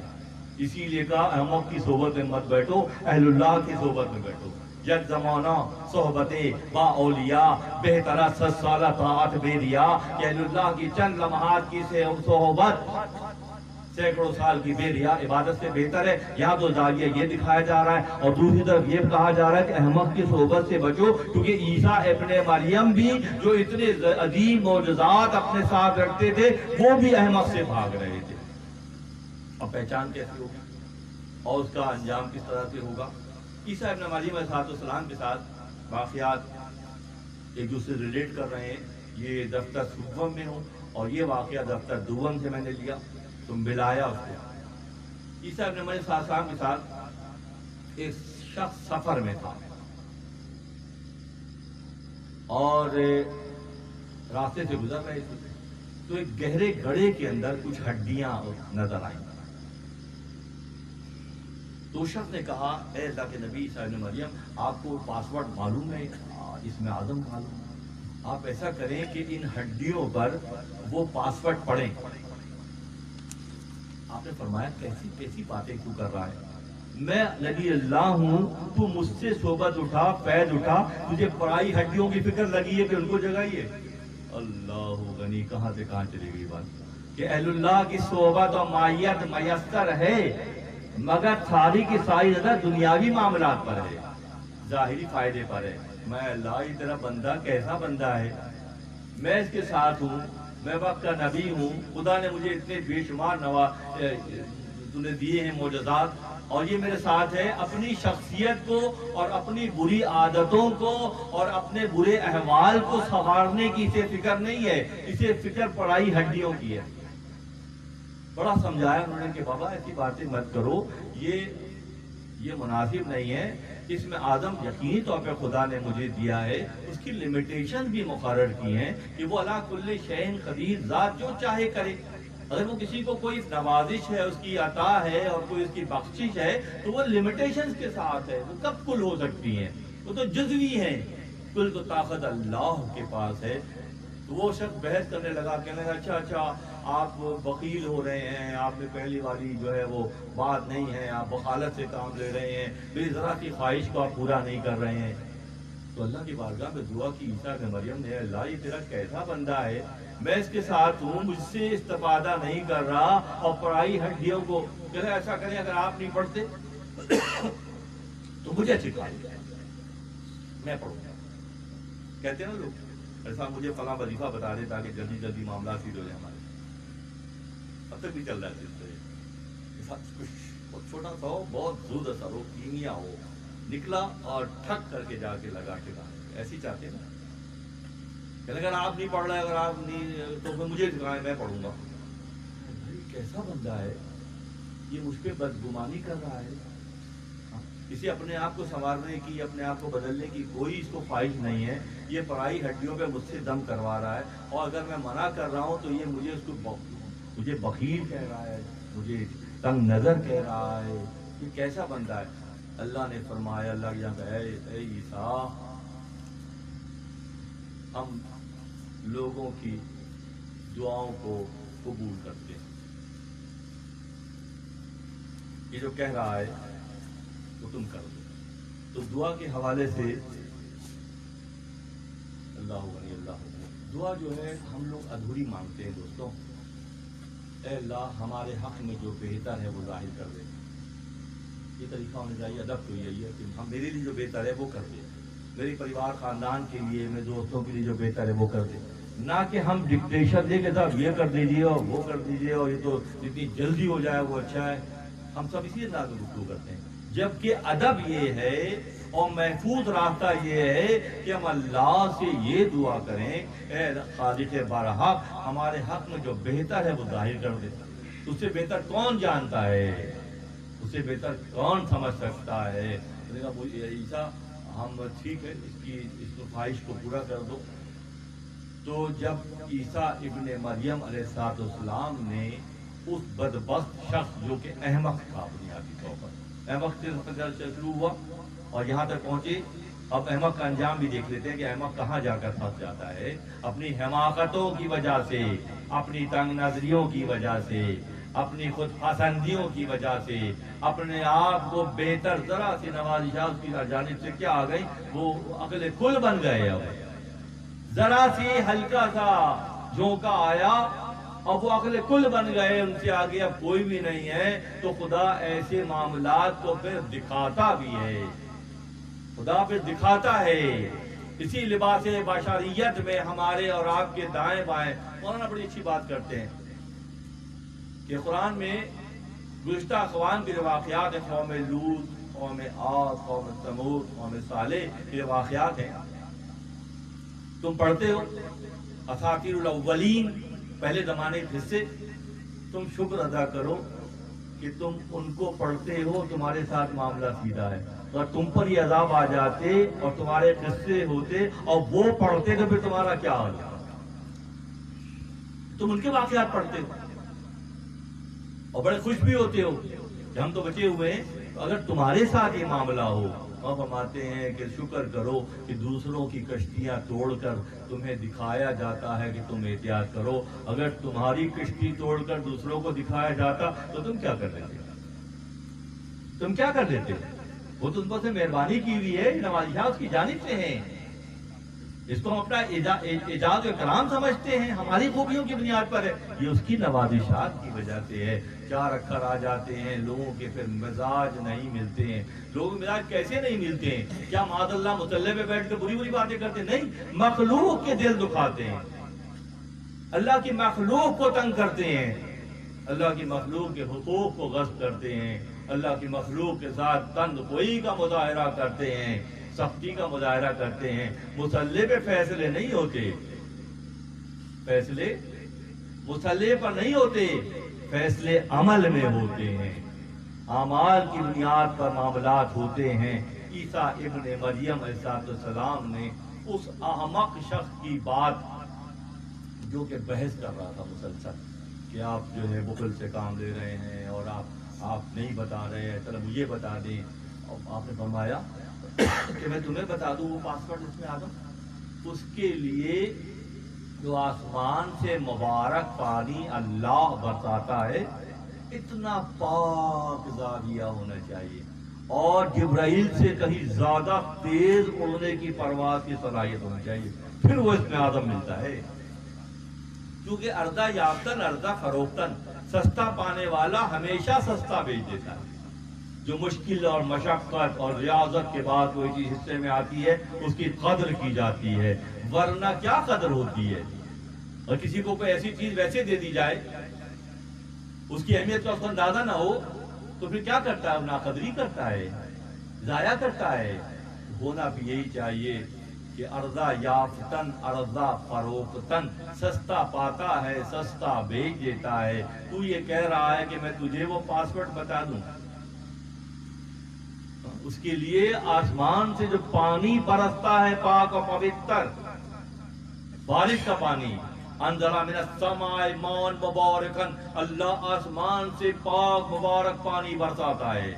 اسی لیے کہا احمق کی صحبت میں مت بیٹھو، اہل اللہ کی صحبت میں بیٹھو. یک زمانہ صحبت با اولیاء بہترا 100 سالہ طاعت بے ریا، کہ اہل اللہ کی چند لمحات کی صحبت سینکڑوں سال کی بے ریا عبادت سے بہتر ہے. یہاں تو زاویہ یہ دکھایا جا رہا ہے، اور دوسری طرف یہ کہا جا رہا ہے کہ احمق کی صحبت سے بچو، کیونکہ عیسیٰ ابن مریم بھی جو اتنے عظیم معجزات اپنے ساتھ رکھتے تھے وہ بھی احمق سے بھاگ رہے تھے. اب پہچان کیسے ہوگی اور اس کا انجام کس طرح سے ہوگا؟ عیسیٰ ابن مریم علیہ السلام کے ساتھ واقعات ایک دوسرے سے ریلیٹ کر رہے ہیں. یہ دفتر سوم میں ہوں اور یہ واقعہ دفتر دوم سے میں نے لیا، تم بلایا اس کو. عیسیٰ ابن مریم علیہ السلام کے ساتھ ایک شخص سفر میں تھا اور راستے سے گزر رہے تھے تو ایک گہرے گڑھے کے اندر کچھ ہڈیاں نظر آئیں. تو شخص نے کہا اے اللہ کے نبی عیسیٰ ابن مریم، آپ کو پاسورڈ معلوم ہے اس میں آدم معلوم، آپ ایسا کریں کہ ان ہڈیوں پر وہ پاسورڈ پڑھیں. آپ نے فرمایا کیسی باتیں کیوں کر رہا ہے؟ میں نبی اللہ ہوں، تو مجھ سے صحبت اٹھا، فیض اٹھا، تجھے پرائی ہڈیوں کی فکر لگی ہے کہ ان کو جگائیے. اللہ غنی، کہاں سے کہاں چلی گئی بات کہ اہل اللہ کی صحبت اور معیت میسر ہے، مگر ساری کی ساری نظر دنیاوی معاملات پر ہے، ظاہری فائدے پر ہے. میں اللہ ہی تیرا بندہ کیسا بندہ ہے، میں اس کے ساتھ ہوں، میں وقت کا نبی ہوں، خدا نے مجھے اتنے بے شمار تو نے دیے ہیں معجزات، اور یہ میرے ساتھ ہے. اپنی شخصیت کو اور اپنی بری عادتوں کو اور اپنے برے احوال کو سنوارنے کی اسے فکر نہیں ہے، اسے فکر پڑائی ہڈیوں کی ہے. بڑا سمجھایا انہوں نے کہ بابا ایسی باتیں مت کرو، یہ مناسب نہیں ہے. اس میں آدم یقینی طور پہ خدا نے مجھے دیا ہے، اس کی لمیٹیشن بھی مقرر کی ہیں کہ وہ علی کل شیء قدیر، ذات جو چاہے کرے. اگر وہ کسی کو کوئی نوازش ہے، اس کی عطا ہے اور کوئی اس کی بخشش ہے تو وہ لمیٹیشنز کے ساتھ ہے. وہ کب کل ہو سکتی ہیں؟ وہ تو جزوی ہیں. کل تو طاقت اللہ کے پاس ہے. تو وہ شخص بحث کرنے لگا، کہنے لگا اچھا آپ بخیل ہو رہے ہیں، آپ نے پہلی والی جو ہے وہ بات نہیں ہے، آپ بخالت سے کام لے رہے ہیں، میری ذرا کی خواہش کو آپ پورا نہیں کر رہے ہیں. تو اللہ کی بارگاہ میں دعا کی عیسیٰ ابن مریم نے، اللہ یہ تیرا کیسا بندہ ہے، میں اس کے ساتھ ہوں، مجھ سے استفادہ نہیں کر رہا اور پرائی ہڈیوں کو. کہتے ایسا کریں اگر آپ نہیں پڑھتے تو مجھے سکھا دیں، میں پڑھوں گا. کہتے ہیں نا لوگ ایسا مجھے فلاں وظیفہ بتا دے تاکہ جلدی جلدی معاملات سیدھ ہو جائے. ہمارے اب تک بھی چل رہا ہے کچھ چھوٹا سا ہو، بہت زود اثر ہو، کیمیا ہو، نکلا اور ٹھک کر کے جا کے لگا ٹھکانے. ایسی چاہتے ہیں نا کہ اگر آپ نہیں پڑھ رہے، اگر آپ نہیں تو پھر مجھے سکھائیں، میں پڑھوں گا. بھائی کیسا بندہ ہے یہ، مجھ پہ بدگمانی کر رہا ہے. اسے اپنے آپ کو سنوارنے کی، اپنے آپ کو بدلنے کی کوئی اس کو خواہش نہیں ہے. یہ پرائی ہڈیوں پہ مجھ سے دم کروا رہا ہے، اور اگر میں منع کر رہا ہوں تو یہ مجھے اس کو مجھے بخیل کہہ رہا ہے، مجھے تنگ نظر کہہ رہا ہے. یہ کیسا بندہ ہے؟ اللہ نے فرمایا، اللہ کے یہاں اے عیسیٰ، ہم لوگوں کی دعاؤں کو قبول کرتے ہیں. یہ جو کہہ رہا ہے تو تم کر دو. تو دعا کے حوالے سے اللہ دعا جو ہے ہم لوگ ادھوری مانگتے ہیں دوستوں. اے اللہ ہمارے حق میں جو بہتر ہے وہ ظاہر کر دے. یہ طریقہ ہونا چاہیے. ادب تو یہی ہے کہ ہم میرے لیے جو بہتر ہے وہ کر دیں، میری پریوار خاندان کے لیے، میرے دوستوں کے لیے جو بہتر ہے وہ کر دیں. نہ کہ ہم ڈکٹیشن دیں کہ صاحب یہ کر دیجیے اور وہ کر دیجیے اور یہ تو جتنی جلدی ہو جائے وہ اچھا ہے. ہم سب اسی انداز میں گفتگو کرتے ہیں. جبکہ ادب یہ ہے اور محفوظ راستہ یہ ہے کہ ہم اللہ سے یہ دعا کریں، اے خالق برحق ہمارے حق میں جو بہتر ہے وہ ظاہر کر دے. اس سے بہتر کون جانتا ہے، اس سے بہتر کون سمجھ سکتا ہے. عیسیٰ ہم ٹھیک ہے اس خواہش کو پورا کر دو. تو جب عیسیٰ ابن مریم علیہ السلام نے اس بدبخت شخص جو کہ احمق تھا بنیادی طور پر، احمق سے شروع ہوا اور یہاں تک پہنچے اب احمق کا انجام بھی دیکھ لیتے ہیں کہ احمق کہاں جا کر پھنس جاتا ہے. اپنی حماقتوں کی وجہ سے، اپنی تنگ نظریوں کی وجہ سے، اپنی خود پسندیوں کی وجہ سے، اپنے آپ کو بہتر ذرا سی نوازشات کی جانب سے کیا آ گئی، وہ عقل کل بن گئے. اب ذرا سی ہلکا سا جھونکا آیا اور وہ عقل کل بن گئے، ان سے آگے اب کوئی بھی نہیں ہے. تو خدا ایسے معاملات کو پھر دکھاتا بھی ہے، خدا پھر دکھاتا ہے. اسی لباس بشریت میں ہمارے اور آپ کے دائیں بائیں مولانا بڑی اچھی بات کرتے ہیں کہ قرآن میں گزشتہ اقوام کے جو واقعات ہیں، قوم لوط، قوم عاد، قوم ثمود، قوم صالح کے واقعات ہیں، تم پڑھتے ہو اساطیر الاولین، پہلے زمانے کے حصے. تم شکر ادا کرو کہ تم ان کو پڑھتے ہو، تمہارے ساتھ معاملہ سیدھا ہے. اور تم پر یہ عذاب آ جاتے اور تمہارے قصے ہوتے اور وہ پڑھتے تو پھر تمہارا کیا ہوتا؟ تم ان کے واقعات پڑھتے ہو اور بڑے خوش بھی ہوتے ہو کہ ہم تو بچے ہوئے ہیں. اگر تمہارے ساتھ یہ معاملہ ہو، اب ہم آتے ہیں کہ شکر کرو کہ دوسروں کی کشتیاں توڑ کر تمہیں دکھایا جاتا ہے کہ تم احتیاط کرو. اگر تمہاری کشتی توڑ کر دوسروں کو دکھایا جاتا تو تم کیا کر دیتے؟ تم کیا کر دیتے؟ وہ تم پر سے مہربانی کی ہوئی ہے، نوازشات کی جانب سے ہیں. اس کو ہم اپنا اعجاز و کرام سمجھتے ہیں، ہماری خوبیوں کی بنیاد پر ہے. یہ اس کی نوازشات کی وجہ سے ہے. چار اکھر آ جاتے ہیں لوگوں کے، پھر مزاج نہیں ملتے ہیں. لوگوں کے مزاج کیسے نہیں ملتے ہیں؟ کیا معاذ اللہ مصلی پہ بیٹھ کے بری بری باتیں کرتے ہیں؟ نہیں، مخلوق کے دل دکھاتے ہیں، اللہ کی مخلوق کو تنگ کرتے ہیں، اللہ کی مخلوق کے حقوق کو غصب کرتے ہیں، اللہ کی مخلوق کے ساتھ تند کوئی کا مظاہرہ کرتے ہیں، سختی کا مظاہرہ کرتے ہیں. مصلی پہ فیصلے نہیں ہوتے، فیصلے مصلی پر نہیں ہوتے، فیصلے عمل میں ہوتے ہیں، اعمال کی بنیاد پر معاملات ہوتے ہیں. عیسیٰ ابن مریم علیہ السلام نے اس احمق شخص کی بات جو کہ بحث کر رہا تھا مسلسل کہ آپ جو ہے بخل سے کام لے رہے ہیں اور آپ نہیں بتا رہے ہیں، چلو مجھے بتا دیں. اور آپ نے فرمایا کہ میں تمہیں بتا دوں وہ پاسورڈ اس میں آدم، اس کے لیے جو آسمان سے مبارک پانی اللہ برساتا ہے، اتنا پاک زاویہ ہونا چاہیے اور جبرائیل سے کہیں زیادہ تیز اڑنے کی پرواز کی صلاحیت ہونا چاہیے، پھر وہ اس میں آدم ملتا ہے. کیونکہ اردہ یافتن اردہ فروختن، سستا پانے والا ہمیشہ سستا بیچ دیتا ہے. جو مشکل اور مشقت اور ریاضت کے بعد کوئی چیز حصے میں آتی ہے اس کی قدر کی جاتی ہے، ورنہ کیا قدر ہوتی ہے؟ اور کسی کو کوئی ایسی چیز ویسے دے دی جائے، اس کی اہمیت کا اس کو اندازہ نہ ہو، تو پھر کیا کرتا ہے؟ ناقدری کرتا ہے، ضائع کرتا ہے. ہونا بھی یہی چاہیے کہ ارزا یافتن ارزا فروختن، سستا پاتا ہے سستا بیچ دیتا ہے. تو یہ کہہ رہا ہے کہ میں تجھے وہ پاسورڈ بتا دوں، اس کے لیے آسمان سے جو پانی برستا ہے پاک و پوتر، بارش کا پانی، انزل من السماء ماء مبارکا، اللہ آسمان سے پاک مبارک پانی برساتا ہے.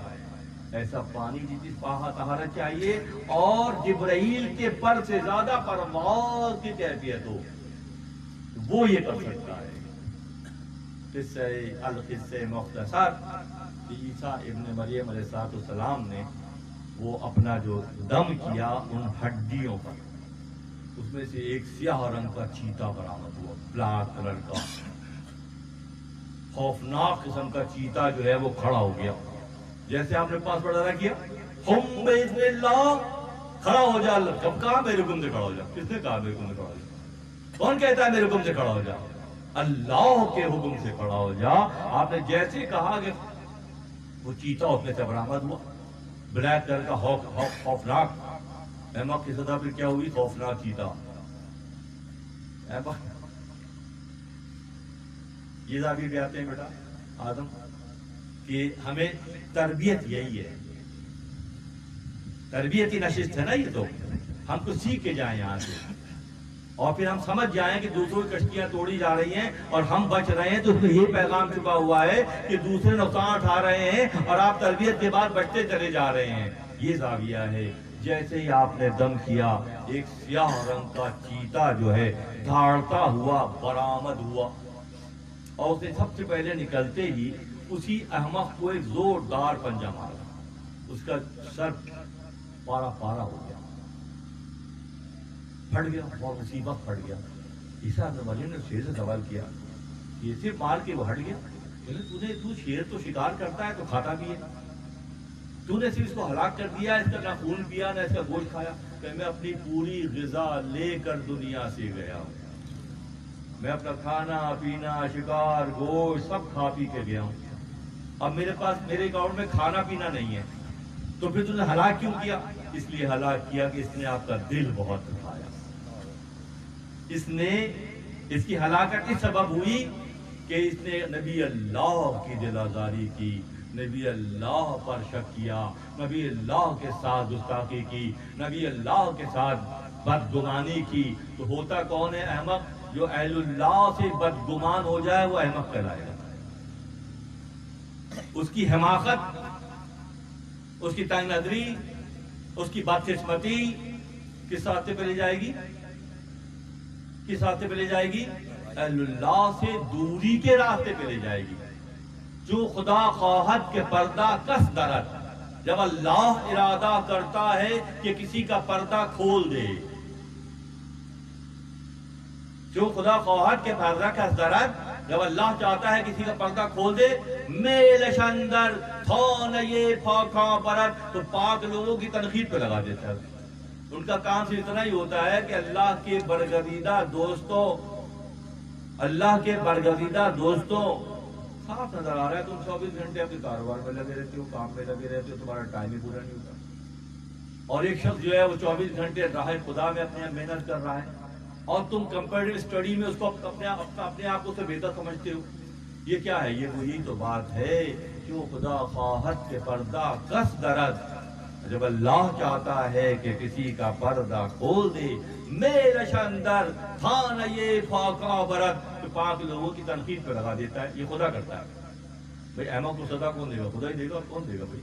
ایسا پانی جس پاک طہارت چاہیے اور جبرائیل کے پر سے زیادہ پرواز کی کیفیت ہو، وہ یہ کر سکتا ہے. قصہ مختصر، عیسیٰ ابن مریم علیہ السلام نے وہ اپنا جو دم کیا ان ہڈیوں پر، اس میں سے ایک سیاہ رنگ کا چیتا برآمد ہوا، بلیک کلر کا خوفناک قسم کا چیتا جو ہے وہ کھڑا ہو گیا. جیسے آپ نے پاسورڈ ادا کیا، ہم باذن اللہ کھڑا ہو جا. کب کہا میرے حکم سے کھڑا ہو جا؟ کس نے کہا میرے حکم سے کھڑا ہو جا؟ کون کہتا ہے میرے حکم سے کھڑا ہو جا؟ اللہ کے حکم سے کھڑا ہو جا. آپ نے جیسے کہا کہ وہ چیتا اس میں سے برآمد ہوا، بلیک کلر کا خوفناک. احمق کی سطح پہ کیا ہوئی؟ خوفناک چیتا. یہ زاویے بھی آتے ہیں بیٹا آدم کہ ہمیں تربیت یہی ہے، تربیتی نشست ہے نا یہ، تو ہم کو سیکھ کے جائیں یہاں سے اور پھر ہم سمجھ جائیں کہ دوسروں کی کشتیاں توڑی جا رہی ہیں اور ہم بچ رہے ہیں. تو اس میں یہ پیغام چھپا ہوا ہے کہ دوسرے نقصان اٹھا رہے ہیں اور آپ تربیت کے بعد بچتے چلے جا رہے ہیں. یہ زاویہ ہے. جیسے ہی آپ نے دم کیا ایک سیاہ رنگ کا چیتا جو ہے دھاڑتا ہوا برآمد ہوا، اور اسے سب سے پہلے نکلتے ہی اسی احمق کو ایک زوردار پنجہ مارا، اس کا سر پارا پارا ہو گیا، پھٹ گیا، اور اسی وقت پھٹ گیا۔ عیسیٰ ابن مریم نے شیر سے سوال کیا، یہ صرف مار کے وہ ہٹ گیا؟ تو شیر تو شکار کرتا ہے تو کھاتا بھی ہے، تو نے صرف اس کو ہلاک کر دیا، اس کا نہ خون پیا نہ اس کا گوشت کھایا؟ کہ میں اپنی پوری غذا لے کر دنیا سے گیا ہوں، میں اپنا کھانا پینا شکار گوشت سب کھا پی کے گیا ہوں، اب میرے پاس میرے اکاؤنٹ میں کھانا پینا نہیں ہے، تو پھر تم نے ہلاک کیوں کیا؟ اس لیے ہلاک کیا کہ اس نے آپ کا دل بہت دکھایا، اس کی ہلاکت اس سبب ہوئی کہ اس نے نبی اللہ کی دل آزاری کی، نبی اللہ پر شک کیا، نبی اللہ کے ساتھ گستاخی کی، نبی اللہ کے ساتھ بدگمانی کی۔ تو ہوتا کون ہے احمق؟ جو اہل اللہ سے بدگمان ہو جائے وہ احمق کہلائے گا۔ اس کی حماقت، اس کی تنگ نظری، اس کی بدقسمتی کس راستے پہ لے جائے گی؟ کس راستے پہ لے جائے گی؟ اہل اللہ سے دوری کے راستے پہ لے جائے گی۔ جو خدا خواہد کے پردہ کس درد، جب اللہ ارادہ کرتا ہے کہ کسی کا پردہ کھول دے، جو خدا خواہد کے پردہ کس درد، جب اللہ چاہتا ہے کسی کا پردہ کھول دے، میلش اندر تھون یہ پاکا برد، تو پاک لوگوں کی تنقید پہ لگا دیتا ہے۔ ان کا کام صرف اتنا ہی ہوتا ہے کہ اللہ کے برگزیدہ دوستوں، اللہ کے برگزیدہ دوستوں، صاف نظر آ رہا ہے تم 24 گھنٹے اپنے کاروبار میں لگے رہتے ہو، کام میں لگے رہتے ہو، تمہارا ٹائم ہی پورا نہیں ہوتا، اور ایک شخص جو ہے وہ 24 گھنٹے راہ خدا میں اپنے محنت کر رہا ہے، اور تم کمپیریٹیو اسٹڈی میں اس کو اپنے آپ کو سے بہتر سمجھتے ہو۔ یہ کیا ہے؟ یہ وہی تو بات ہے جو خدا خواہد کے پردہ کس درد، جب اللہ چاہتا ہے کہ کسی کا پردہ کھول دے، میرش اندر تھان یہ پاکا برد، تو پاک لوگوں کی تنقید پہ لگا دیتا ہے۔ یہ خدا کرتا ہے۔ بھائی احمد کو سزا کون دے گا؟ خدا ہی دے گا، کون دے گا بھائی؟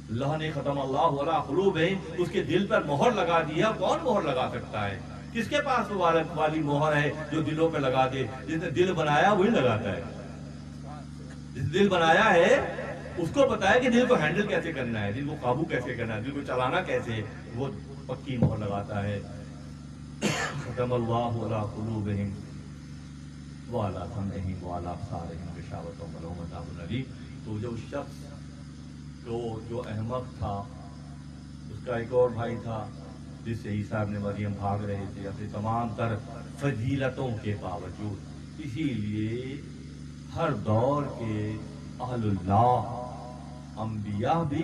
اللہ نے ختم اللہ علی قلوبہم، اس کے دل پر مہر لگا دیا، کون مہر لگا سکتا ہے؟ کس کے پاس والی مہر ہے جو دلوں پہ لگا دے؟ جس نے دل بنایا وہی لگاتا ہے، جس دل بنایا ہے اس کو پتا ہے کہ دل کو ہینڈل کیسے کرنا ہے، دل کو قابو کیسے کرنا ہے، دل کو چلانا کیسے، وہ پکی مہر لگاتا ہے۔ ختم اللہ علی قلوبہم وعلی سمعہم وعلی ابصارہم غشاوۃ ولہم عذاب الیم۔ تو جو شخص جو احمق تھا، اس کا ایک اور بھائی تھا جس سے عیسیٰ ابن مریم بھاگ رہے تھے اپنی تمام تر فضیلتوں کے باوجود۔ اسی لیے ہر دور کے اہل اللہ، انبیاء بھی،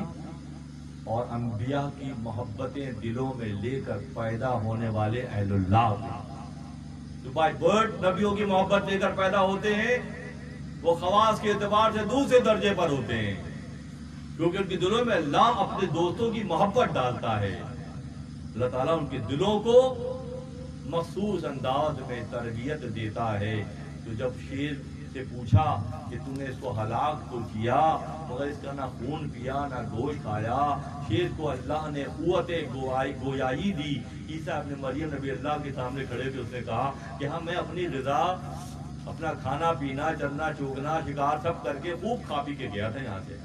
اور انبیاء کی محبتیں دلوں میں لے کر پیدا ہونے والے اہل اللہ بھی، جو بائی برتھ نبیوں کی محبت لے کر پیدا ہوتے ہیں، وہ خواص کے اعتبار سے دوسرے درجے پر ہوتے ہیں، کیونکہ ان کے دلوں میں اللہ اپنے دوستوں کی محبت ڈالتا ہے۔ اللہ تعالیٰ ان کے دلوں کو مخصوص انداز میں تربیت دیتا ہے۔ تو جب شیر سے پوچھا کہ تم نے اس کو ہلاک تو کیا مگر اس کا نہ خون پیا نہ گوشت کھایا، شیر کو اللہ نے قوت گویائی دی۔ عیسیٰ ابن مریم نبی اللہ کے سامنے کھڑے تھے، اس نے کہا کہ ہاں میں اپنی غذا، اپنا کھانا پینا چلنا چوگنا شکار سب کر کے خوب کھا پی کے گیا تھا یہاں سے،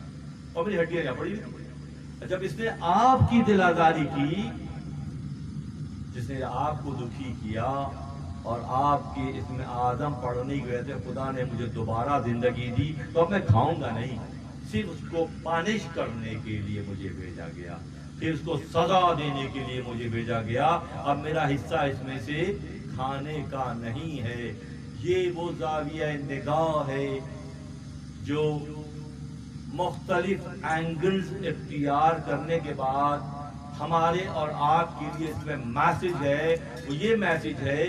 اور میری ہڈیاں یہاں پڑی۔ جب اس نے آپ کی دل آزاری کی، جس نے آپ کو دکھی کیا اور آپ کے اسم اعظم پڑھنے کی وجہ سے خدا نے مجھے دوبارہ زندگی دی، تو اب میں کھاؤں گا نہیں، صرف اس کو پانش کرنے کے لیے مجھے بھیجا گیا، پھر اس کو سزا دینے کے لیے مجھے بھیجا گیا۔ اب میرا حصہ اس میں سے کھانے کا نہیں ہے۔ یہ وہ زاویہ نگاہ ہے جو مختلف اینگلز اختیار کرنے کے بعد ہمارے اور آپ کے لیے اس میں میسج ہے۔ وہ یہ میسج ہے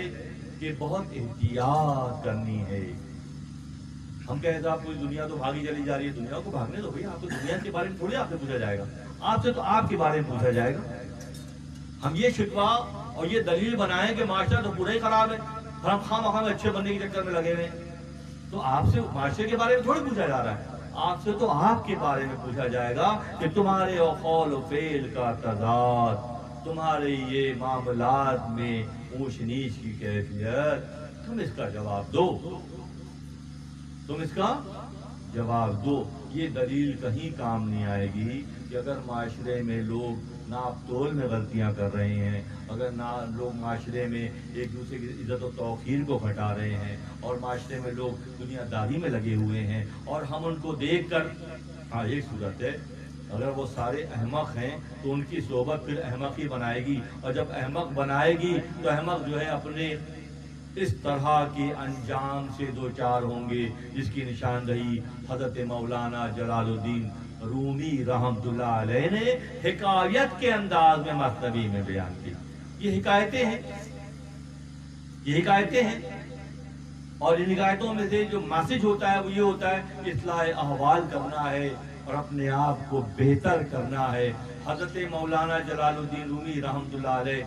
کہ بہت احتیاط کرنی ہے۔ ہم کہتے ہیں آپ کو دنیا تو بھاگی چلی جا رہی ہے، دنیا کو بھاگنے دو بھائی، آپ تو دنیا کے بارے میں تھوڑی آپ سے پوچھا جائے گا، آپ سے تو آپ کے بارے میں پوچھا جائے گا۔ ہم یہ شکوہ اور یہ دلیل بنائیں کہ معاشرہ تو پورا ہی خراب ہے اور ہم خواہ مخواہ اچھے بننے کے چکر میں لگے ہوئے ہیں، تو آپ سے معاشرے کے بارے میں تھوڑی پوچھا جا رہا ہے، آپ سے تو آپ کے بارے میں پوچھا جائے گا کہ تمہارے قول و فعل کا تضاد، تمہارے یہ معاملات میں اونچ نیچ کی کیفیت، تم اس کا جواب دو، تم اس کا جواب دو۔ یہ دلیل کہیں کام نہیں آئے گی کہ اگر معاشرے میں لوگ ناپ تول میں غلطیاں کر رہے ہیں، اگر لوگ معاشرے میں ایک دوسرے کی عزت و توقیر کو گھٹا رہے ہیں، اور معاشرے میں لوگ دنیا داری میں لگے ہوئے ہیں، اور ہم ان کو دیکھ کر، ہاں ایک صورت ہے اگر وہ سارے احمق ہیں تو ان کی صحبت پھر احمق ہی بنائے گی، اور جب احمق بنائے گی تو احمق جو ہے اپنے اس طرح کے انجام سے دو چار ہوں گے جس کی نشاندہی حضرت مولانا جلال الدین رومی رحمۃ اللہ علیہ نے حکایت کے انداز میں مثنوی میں بیان کی۔ یہ حکایتیں ہیں، یہ حکایتیں ہیں، اور ان حکایتوں میں سے جو میسج ہوتا ہے وہ یہ ہوتا ہے کہ اصلاح احوال کرنا ہے اور اپنے آپ کو بہتر کرنا ہے۔ حضرت مولانا جلال الدین رومی رحمۃ اللہ علیہ،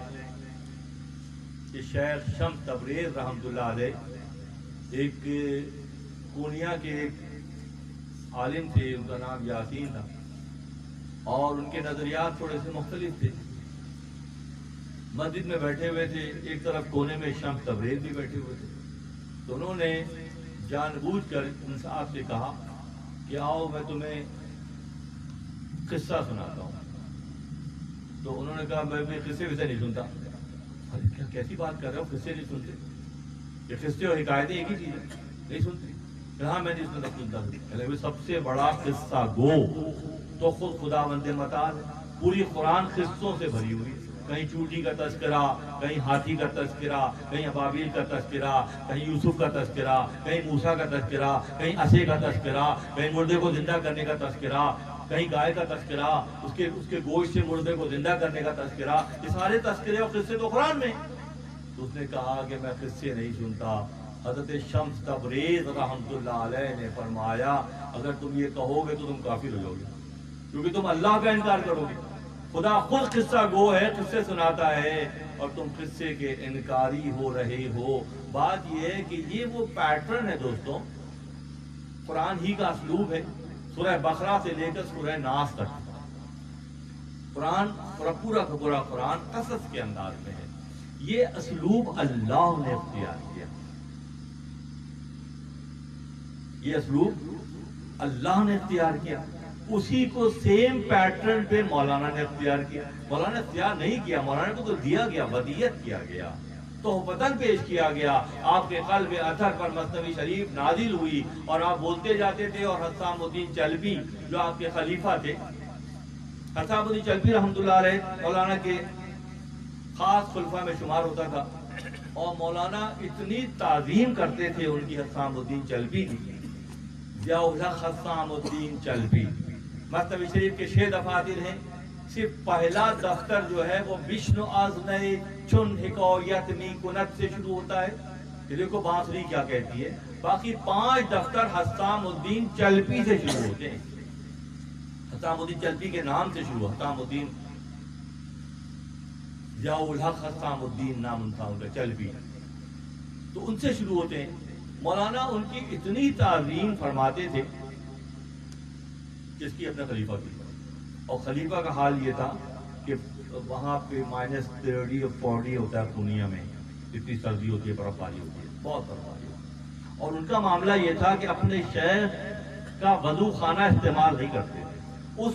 کہ شیخ شمس تبریز رحمۃ اللہ علیہ ایک پورنیا کے ایک عالم تھے، ان کا نام یاسین تھا، اور ان کے نظریات تھوڑے سے مختلف تھے۔ مسجد میں بیٹھے ہوئے تھے، ایک طرف کونے میں شمس تبریز بھی بیٹھے ہوئے تھے، تو انہوں نے جان بوجھ کر ان صاحب سے کہا کہ آؤ میں تمہیں قصہ سناتا ہوں۔ تو انہوں نے کہا میں قصے ویسے نہیں سنتا۔ کیا کیسی بات کر رہے ہو، قصے نہیں سنتے؟ یہ قصے اور حکایتیں ایک ہی چیز ہے، نہیں سنتے؟ کہاں میں نہیں سنتا۔ سب سے بڑا قصہ گو تو خود خدا بند متعال ہے۔ پوری قرآن قصوں سے بھری ہوئی، کہیں چوٹی کا تذکرہ، کہیں ہاتھی کا تذکرہ، کہیں ابابیل کا تذکرہ، کہیں یوسف کا تذکرہ، کہیں موسیٰ کا تذکرہ، کہیں عصے کا تذکرہ، کہیں مردے کو زندہ کرنے کا تذکرہ، کہیں گائے کا تذکرہ، اس کے گوشت سے مردے کو زندہ کرنے کا تذکرہ۔ یہ سارے تذکرے اور قصے تو قرآن میں۔ تو اس نے کہا کہ میں قصے نہیں سنتا۔ حضرت شمس تبریز رحمۃ اللہ علیہ نے فرمایا اگر تم یہ کہو گے تو تم کافر ہو جاؤ گے، کیونکہ تم اللہ کا انکار کرو گے۔ خدا خود قصہ گو ہے، قصے سناتا ہے، اور تم قصے کے انکاری ہو رہے ہو۔ بات یہ ہے کہ یہ وہ پیٹرن ہے دوستوں، قرآن ہی کا اسلوب ہے۔ سورہ بقرہ سے لے کر سورہ ناس تک قرآن، پورا کا پورا قرآن قصص کے انداز میں ہے۔ یہ اسلوب اللہ نے اختیار کیا، یہ اسلوب اللہ نے اختیار کیا۔ اسی کو سیم پیٹرن پہ مولانا نے اختیار کیا۔ مولانا نے اختیار نہیں کیا، مولانا کو تو دیا گیا، ودیت کیا گیا، تحفتاً پیش کیا گیا۔ آپ کے قلب اطہر پر مثنوی شریف نازل ہوئی، اور آپ بولتے جاتے تھے، اور حسام الدین چلبی جو آپ کے خلیفہ تھے، حسام الدین چلبی رحمۃ اللہ علیہ مولانا کے خاص خلفہ میں شمار ہوتا تھا، اور مولانا اتنی تعظیم کرتے تھے ان کی حسام الدین چلبی کی، ضیاء الحق حسام الدین چلبی۔ مثنوی شریف کے 6 دفاتر ہیں، صرف پہلا دفتر جو ہے وہ وشنو از نئے چن حکایت می کنت سے شروع ہوتا ہے، یہ دیکھو بانسری کیا کہتی ہے۔ باقی 5 دفتر حسام الدین چلبی سے شروع ہوتے ہیں، حسام الدین چلبی کے نام سے شروع، حسام الدین ضیاء الحق حسام الدین نام ان کا چلبی، تو ان سے شروع ہوتے ہیں۔ مولانا ان کی اتنی تعظیم فرماتے تھے جس کی اپنے خلیفہ کی، اور خلیفہ کا حال یہ تھا کہ وہاں پہ -30 اور 40 ہوتا ہے پورنیا میں، اتنی سردی ہوتی ہے، برف باری ہوتی ہے، بہت برف باری ہوتی ہے، اور ان کا معاملہ یہ تھا کہ اپنے شیخ کا وضو خانہ استعمال نہیں کرتے تھے۔ اس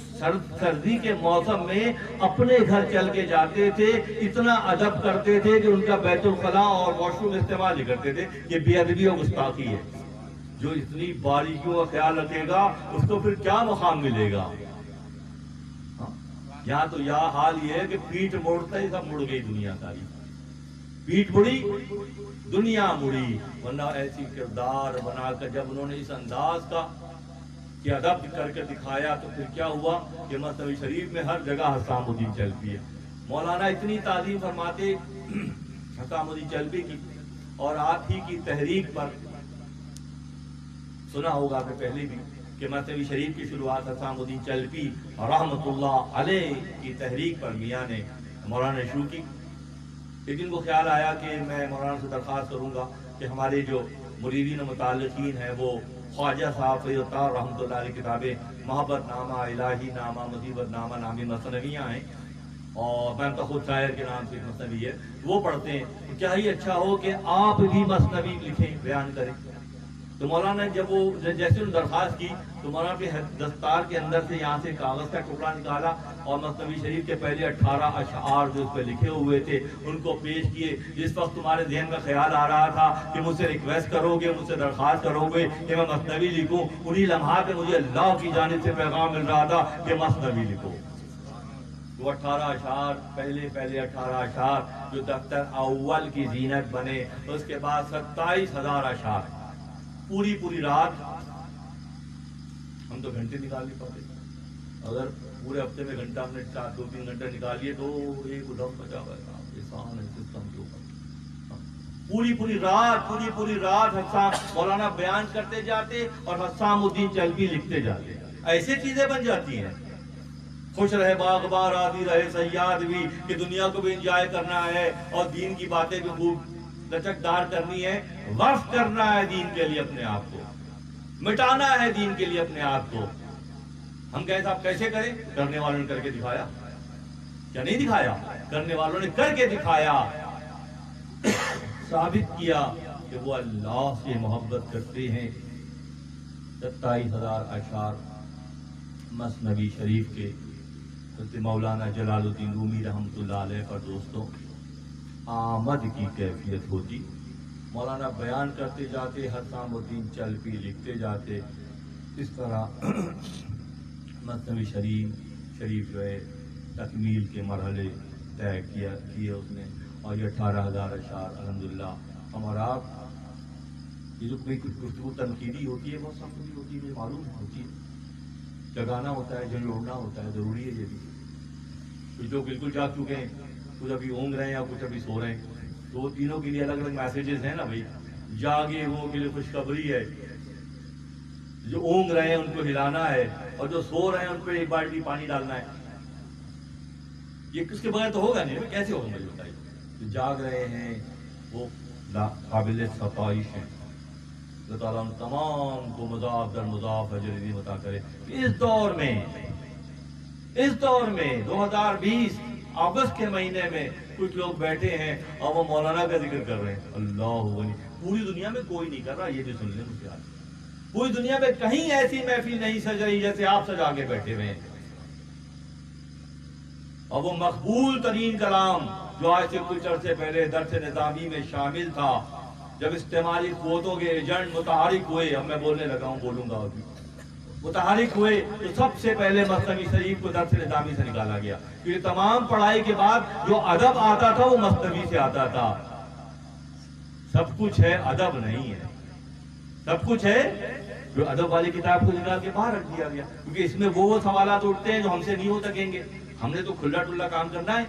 سردی کے موسم میں اپنے گھر چل کے جاتے تھے، اتنا ادب کرتے تھے کہ ان کا بیت الخلاء اور واش روم استعمال نہیں کرتے تھے۔ یہ بے ادبی اور گستاخی ہے۔ جو اتنی باریکیوں کا خیال رکھے گا اس کو پھر کیا مقام ملے گا؟ یہاں تو یہ حال یہ ہے کہ پیٹھ موڑتا ہی سب مڑ گئی دنیا ساری، پیٹھ مڑی دنیا مڑی۔ ورنہ ایسی کردار بنا کر جب انہوں نے اس انداز کا کہ ادب کر کے دکھایا تو پھر کیا ہوا کہ مثنوی شریف میں ہر جگہ حسام الدین چلبی ہے۔ مولانا اتنی تعظیم فرماتے حسام الدین چلبی کی، اور آپ ہی کی تحریک پر سنا ہوگا کہ پہلے بھی کہ مثنوی شریف کی شروعات حسام الدین چلبی رحمۃ اللہ علیہ کی تحریک پر میاں نے مولانا نے شروع کی۔ ایک دن کو خیال آیا کہ میں مولانا سے درخواست کروں گا کہ ہمارے جو مریدین و متعلقین ہیں وہ خواجہ صاحب فیض الطاہر رحمۃ اللہ علیہ کتابیں محبت نامہ، الہی نامہ، مصیبت نامہ نامی مثنویاں ہیں، اور میں تو خود شاعر کے نام سے ایک مثنوی ہے وہ پڑھتے ہیں. کیا ہی اچھا ہو کہ آپ بھی مثنوی لکھیں, بیان کریں. تو مولانا نے جب وہ جیسے انہوں نے درخواست کی تو مولانا کے دستار کے اندر سے یہاں سے کاغذ کا ٹکڑا نکالا اور مثنوی شریف کے پہلے 18 اشعار جو اس پہ لکھے ہوئے تھے ان کو پیش کیے. جس وقت تمہارے ذہن میں خیال آ رہا تھا کہ مجھ سے ریکویسٹ کرو گے, مجھ سے درخواست کرو گے کہ میں مثنوی لکھوں, انہی لمحات میں مجھے اللہ کی جانب سے پیغام مل رہا تھا کہ مثنوی لکھو. وہ 18 اشعار, پہلے 18 اشعار جو دفتر اول کی زینت بنے. اس کے بعد 27,000 اشعار. پوری رات ہم تو گھنٹے نکال نہیں پاتے. اگر پورے ہفتے میں گھنٹہ ہم نے 2-3 گھنٹے نکال لیے تو ایک ادھم بچا ہوا ہے. احسان ہے سسٹم کے اوپر. پوری رات حسام مولانا بیان کرتے جاتے اور حسام الدین چلبی لکھتے جاتے. ایسے چیزیں بن جاتی ہیں. خوش رہے باغبار آدھی رہے سیاد بھی کہ دنیا کو بھی انجوائے کرنا ہے اور دین کی باتیں بھی خوب لچکدار کرنی ہے. وقف کرنا ہے دین کے لیے اپنے آپ کو, مٹانا ہے دین کے لیے اپنے آپ کو. ہم کہیں صاحب کیسے کریں؟ کرنے والوں نے کر کے دکھایا. کیا نہیں دکھایا؟ کرنے والوں نے کر کے دکھایا, ثابت کیا کہ وہ اللہ سے محبت کرتے ہیں. 27,000 اشعار مثنوی شریف کے حضرت مولانا جلال الدین رومی رحمۃ اللہ علیہ پر دوستوں آمد کی کیفیت ہوتی. مولانا بیان کرتے جاتے, حسام الدین چلبی لکھتے جاتے. اس طرح مثنوی شریف جو ہے تکمیل کے مرحلے طے کیے اس نے. اور یہ 18,000 اشعار الحمدللہ ہمارا آپ یہ جو کوئی گفتگو تنقیدی ہوتی ہے بہت سخت بھی ہوتی ہے, مجھے معلوم ہوتی ہے. جگانا ہوتا ہے, جھنجھوڑنا ہوتا ہے, ضروری ہے. یہ بھی کچھ لوگ بالکل جاگ چکے ہیں, کچھ ابھی اونگ رہے ہیں اور کچھ ابھی سو رہے ہیں. تو تینوں کے لیے الگ الگ میسیجز ہیں نا بھائی. جاگے ہوئے کے لیے خوشخبری ہے, جو اونگ رہے ہیں ان کو ہلانا ہے اور جو سو رہے ہیں ان پہ ایک بالٹی پانی ڈالنا ہے. یہ کس کے بغیر تو ہوگا نہیں, کیسے ہوگا مجھے بتائیے. جو جاگ رہے ہیں وہ قابل ستائش ہیں. اللہ تعالیٰ ان تمام کو مضاف در مضاف اجر عظیم عطا کرے. اس دور میں 2020 اگست کے مہینے میں کچھ لوگ بیٹھے ہیں اور وہ مولانا کا ذکر کر رہے ہیں. اللہ ولی پوری دنیا میں کوئی نہیں کر رہا. یہ بھی سن لیں مجھے آج, پوری دنیا میں کہیں ایسی محفل نہیں سج رہی جیسے آپ سجا کے بیٹھے ہوئے ہیں. اور وہ مقبول ترین کلام جو آج سے کچھ عرصے پہلے درس نظامی میں شامل تھا, جب استعماری قوتوں کے ایجنٹ متحرک ہوئے, اب میں بولنے لگا ہوں, بولوں گا ابھی, متحرک ہوئے تو سب سے پہلے مثنوی شریف کو درس نظامی سے نکالا گیا. کیونکہ تمام پڑھائی کے بعد جو ادب آتا تھا وہ مثنوی سے آتا تھا. سب کچھ ہے, ادب نہیں ہے. سب کچھ ہے, جو ادب والی کتاب کو نکال کے باہر رکھ دیا گیا. کیونکہ اس میں وہ سوالات اٹھتے ہیں جو ہم سے نہیں ہو سکیں گے. ہم نے تو کھلا ٹلا کام کرنا ہے.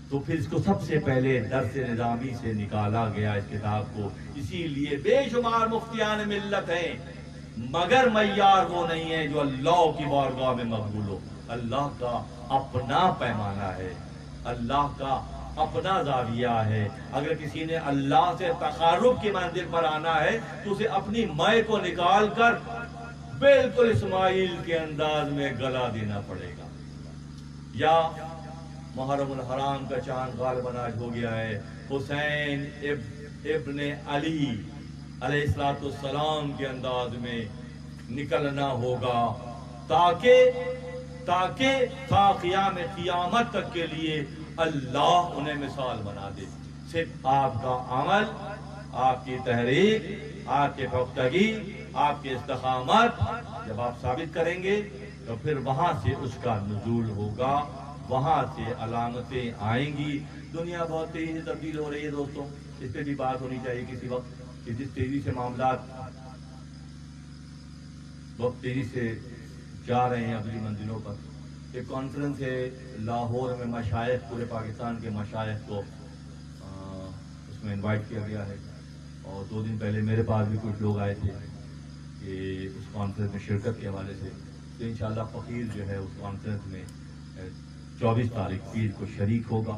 تو پھر اس کو سب سے پہلے درس نظامی سے نکالا گیا اس کتاب کو. اسی لیے بے شمار مفتیان ملت ہیں مگر معیار وہ نہیں ہے جو اللہ کی بارگاہ میں مقبول ہو. اللہ کا اپنا پیمانہ ہے, اللہ کا اپنا زاویہ ہے. اگر کسی نے اللہ سے تقارب کی منزل پر آنا ہے تو اسے اپنی مائع کو نکال کر بالکل اسماعیل کے انداز میں گلا دینا پڑے گا. یا محرم الحرام کا چاند غالباً آج ہو گیا ہے, حسین ابن علی علیہ السلام کے انداز میں نکلنا ہوگا تاکہ تا قیام قیامت تک کے لیے اللہ انہیں مثال بنا دے. صرف آپ کا عمل, آپ کی تحریک, آپ کی پختگی, آپ کی استقامت جب آپ ثابت کریں گے تو پھر وہاں سے اس کا نزول ہوگا, وہاں سے علامتیں آئیں گی. دنیا بہت تیزی سے تبدیل ہو رہی ہے دوستوں, اس پہ بھی بات ہونی چاہیے کسی وقت کہ جس تیزی سے معاملات بہت تیزی سے جا رہے ہیں اگلی منزلوں پر. ایک کانفرنس ہے لاہور میں, مشائخ پورے پاکستان کے مشائخ کو اس میں انوائٹ کیا گیا ہے. اور 2 دن پہلے میرے پاس بھی کچھ لوگ آئے تھے کہ اس کانفرنس میں شرکت کے حوالے سے. تو انشاءاللہ فقیر جو ہے اس کانفرنس میں 24 تاریخ پیر کو شریک ہوگا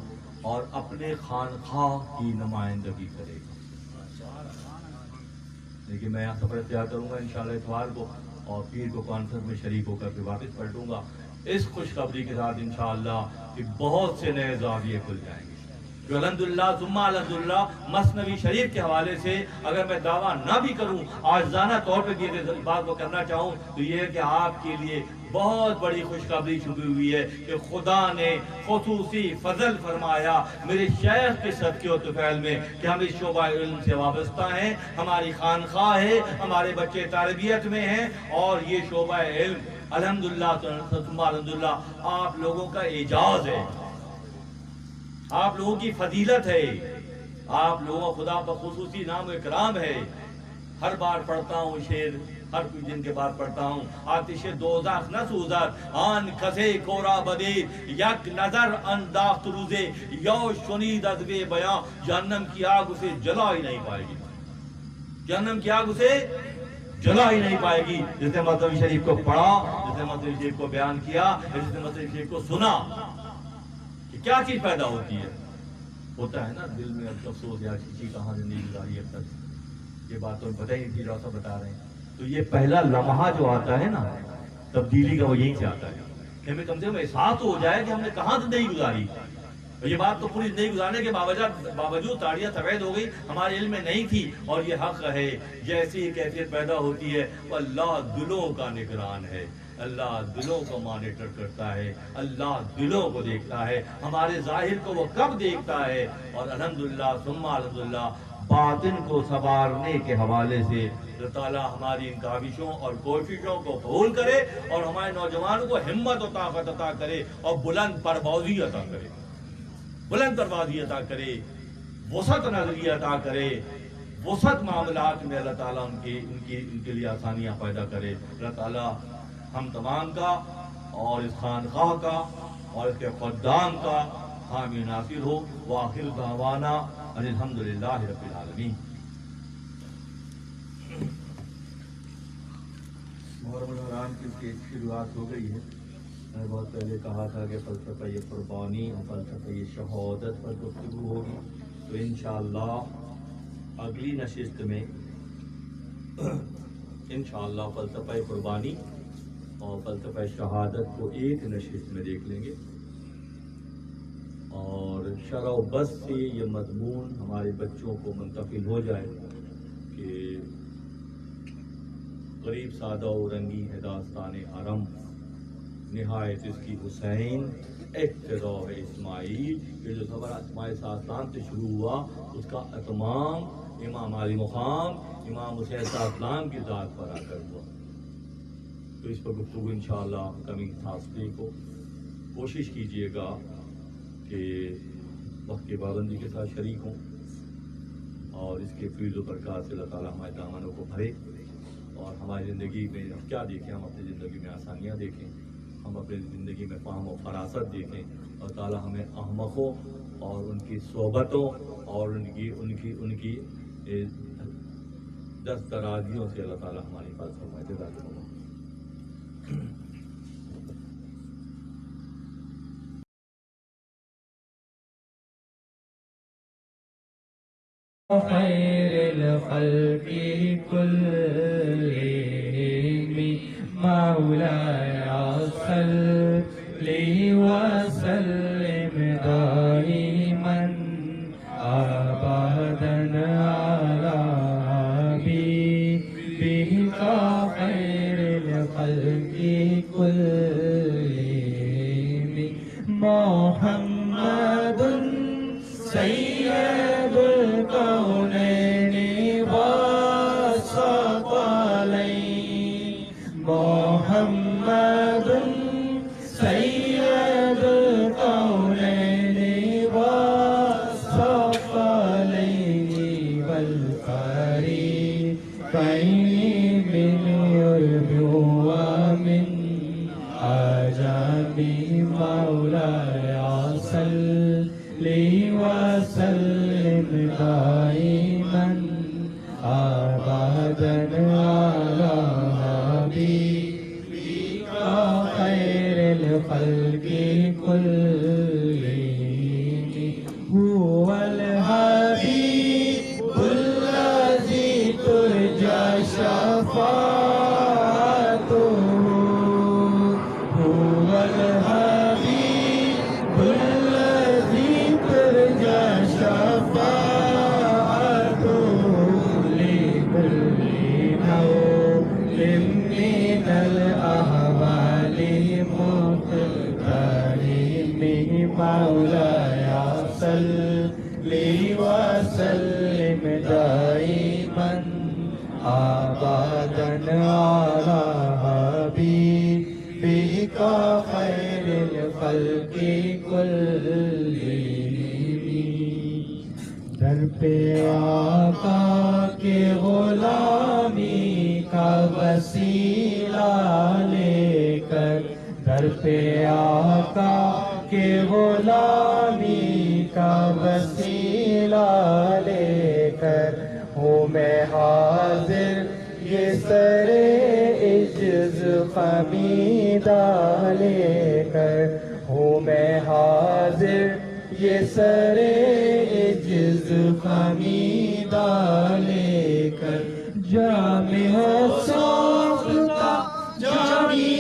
اور اپنے خانقاہ کی نمائندگی کرے گا. لیکن میں یہاں سفر اختیار کروں گا انشاءاللہ اتوار کو, اور پیر کو کانفرنس میں شریک ہو کر کے واپس پلٹوں گا. اس خوشخبری کے ساتھ انشاءاللہ کہ بہت سے نئے زاویے کھل جائیں گے. جو الحمدللہ ثم الحمدللہ مثنوی شریف کے حوالے سے اگر میں دعویٰ نہ بھی کروں، عاجزانہ طور پہ یہ بات کو کرنا چاہوں تو یہ ہے کہ آپ کے لیے بہت بڑی خوشخبری چھپی ہوئی ہے کہ خدا نے خصوصی فضل فرمایا میرے شیخ کے صدقے و طفیل میں کہ ہم اس شعبہ علم سے وابستہ ہیں، ہماری خانخواہ ہے، ہمارے بچے تربیت میں ہیں، اور یہ شعبہ علم الحمدللہ ثم الحمدللہ آپ لوگوں کا اعجاز ہے، آپ لوگوں کی فضیلت ہے، آپ لوگوں خدا کا خصوصی نام و اکرام ہے. ہر بار پڑھتا ہوں شعر، ہر کچھ دن کے بعد پڑھتا ہوں. آتش دوزخ نہ سوزد آن کسے کورا بدید، یک نظر انداخت روزے یو شنید از بے بیاں. جہنم کی آگ اسے جلا ہی نہیں پائے گی، جہنم کی آگ اسے جلا ہی نہیں پائے گی. جس نے مطلب شریف کو پڑھا، جس نے مطلب شریف کو بیان کیا، جس نے مطلب شریف کو سنا، کہ کیا چیز پیدا ہوتی ہے. ہوتا ہے نا دل میں افسوس یار کسی کہاں زندگی گزاری اب تک، یہ بات تو پتہ ہی نہیں تھی، بتا رہے ہیں. تو یہ پہلا لمحہ جو آتا ہے نا تبدیلی کا، وہ یہیں سے آتا ہے کہ ہمیں کم سے کم احساس ہو جائے کہ ہم نے کہاں زندگی گزاری. یہ بات تو پوری زندگی گزارنے کے باوجود تاڑیاں سفید ہو گئی، ہمارے علم میں نہیں تھی. اور یہ حق ہے، جیسی کیفیت پیدا ہوتی ہے وہ اللہ دلوں کا نگران ہے، اللہ دلوں کو مانیٹر کرتا ہے، اللہ دلوں کو دیکھتا ہے. ہمارے ظاہر کو وہ کب دیکھتا ہے. اور الحمدللہ ثم الحمدللہ باطن کو سنوارنے کے حوالے سے اللہ تعالیٰ ہماری ان کاوشوں اور کوششوں کو قبول کرے، اور ہمارے نوجوانوں کو ہمت و طاقت عطا کرے، اور بلند پروازی عطا کرے، بلند پروازی عطا کرے، وسعت نظری عطا کرے، وسعت معاملات میں اللہ تعالیٰ ان کے لیے آسانیاں پیدا کرے. اللہ تعالیٰ ہم تمام کا اور اس خانقاہ کا اور اس کے خدام کا حامی ناصر ہو. وآخر دعوانا ان الحمدللہ رب العالمین. محرم الحرام کی شروعات ہو گئی ہے. میں بہت پہلے کہا تھا کہ فلسفہ قربانی اور فلسفہ شہادت پر گفتگو ہوگی، تو انشاءاللہ اگلی نشست میں انشاءاللہ فلسفہ قربانی اور فلسفہ شہادت کو ایک نشست میں دیکھ لیں گے. اور شرح و بس سے یہ مضمون ہمارے بچوں کو منتقل ہو جائے کہ غریب سادہ و رنگی ہے داستان حرم، نہایت اس کی حسین، اقتداء ہے اسماعیل. یہ جو خبر اسماء ساستان سے شروع ہوا اس کا اتمام امام علی مقام امام حسین ساستان کی ذات پر آ کر ہوا. تو اس پر گفتگو انشاءاللہ کمی فاصلے کو کوشش کیجیے گا کہ وقت کی پابندی کے ساتھ شریک ہوں، اور اس کے فیض و برکات سے اللہ تعالیٰ ہمارے دامنوں کو بھرے، اور ہماری زندگی میں ہم کیا دیکھیں، ہم اپنی زندگی میں آسانیاں دیکھیں، ہم اپنی زندگی میں فہم و فراست دیکھیں. اور تعالیٰ ہمیں احمقوں اور ان کی صحبتوں اور ان کی دست درازیوں سے اللہ تعالیٰ ہماری حفاظت فرمائے. جزاک اللہ. خیر الخلق كلهم مولاي صل وسلم دائما ابدا على حبيبك خير الخلق كلهم محمد سید الکونین والثقلین محمد سید الکونین والثقلین والفریقین من عرب ومن عجم مولاي صل وسلم دائما ابدا على حبيبك خير الخلق كلهم هو الحبيب الذي ترجى شفاعته هو الحبيب مولاي صل وسلم دائما أبدا على حبيبك خير الخلق كلهم در پہ آقا کے غلامی کا وسیلہ لے کر در پہ آقا کے غلامی کا وسیلہ لے کر ہوں میں حاضر یہ سر عجز خمیدہ لے کر ہوں میں حاضر یہ سر عجز خمیدہ لے کر جامع سوختہ جامی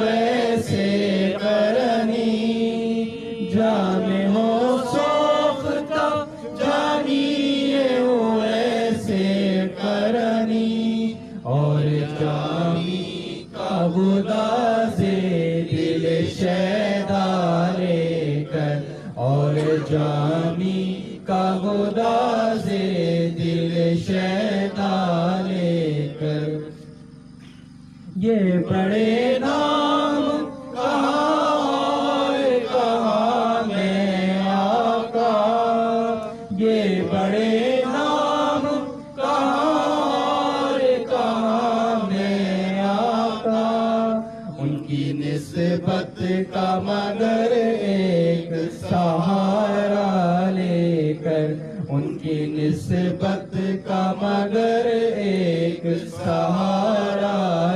ایسے کرنی جامع سوختہ جامی ایسے کرنی اور جامی کا گداز دل شیدا لے کر اور جامی کا گداز دل شیدا لے کر یہ بڑے نام کہاں اور کہاں میں آقا یہ بڑے نام کہاں اور کہاں میں آقا ان کی نسبت کا مگر ایک سہارا لے کر ان کی نسبت کا مگر ایک سہارا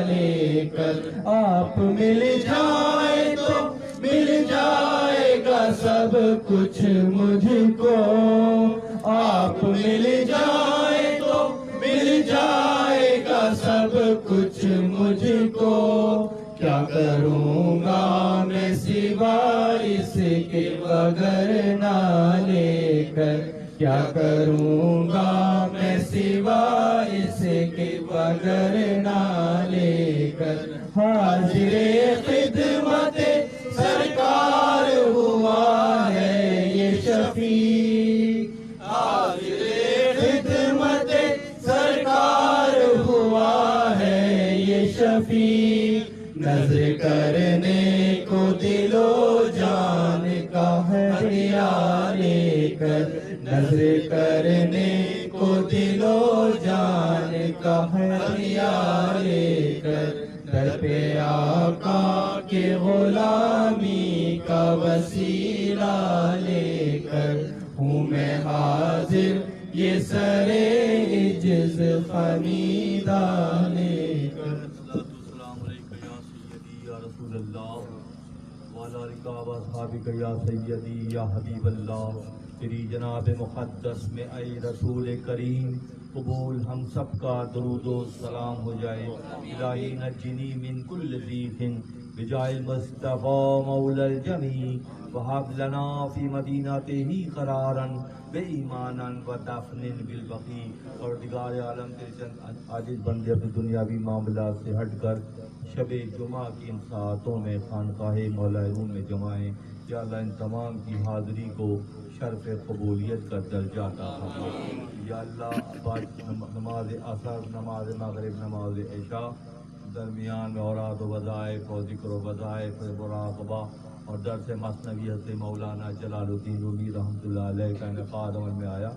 لے کر آپ مل جائے تو مل جائے گا سب کچھ مجھ کو آپ مل جائے تو مل جائے گا سب کچھ مجھ کو کیا کروں گا میں سوا اس کے بغیر نہ لے کر کیا کروں گا میں سوا اس کے بغیر نہ لے کر حاضر خدمت سرکار ہوا ہے یہ شفیع حاضر خدمت سرکار ہوا ہے یہ شفیع نظر کرنے کو دل و جان کا ہتھیار لے کر نظر کرنے کو دل و جان کا ہتھیار لے کر در پہ آقا کے غلامی کا وسیلہ لے کر ہوں میں حاضر یہ سر عجز خمیدہ لے کر السلام علیکم یا سیدی یا رسول اللہ وعلی آلک و اصحابک یا سیدی یا حبیب اللہ تیری جناب مقدس میں اے رسول کریم قبول ہم سب کا درود و سلام ہو جائے الہی نجنی من کل ضیق بجائے المصطفیٰ مولا الجمیع وہب لنا فی مدینتہ قرارا بإیمانا و دفن بالبقیع اور دیگر عالم تیرے چند عاجز بندے اپنی دنیاوی معاملات سے ہٹ کر شب جمعہ کی ان ساعتوں میں خانقاہ مولا روم میں جمائیں یا اللہ ان تمام کی حاضری کو شرف قبولیت کا درجہ عطا فرما یا اللہ بعد نماز عصر نماز مغرب نماز عشاء درمیان میں اوراد و وظائف اور ذکر و وظائف مراقبہ اور درس مثنوی حضرت مولانا جلال الدین رومی رحمۃ اللہ علیہ کا انعقاد عمل میں آیا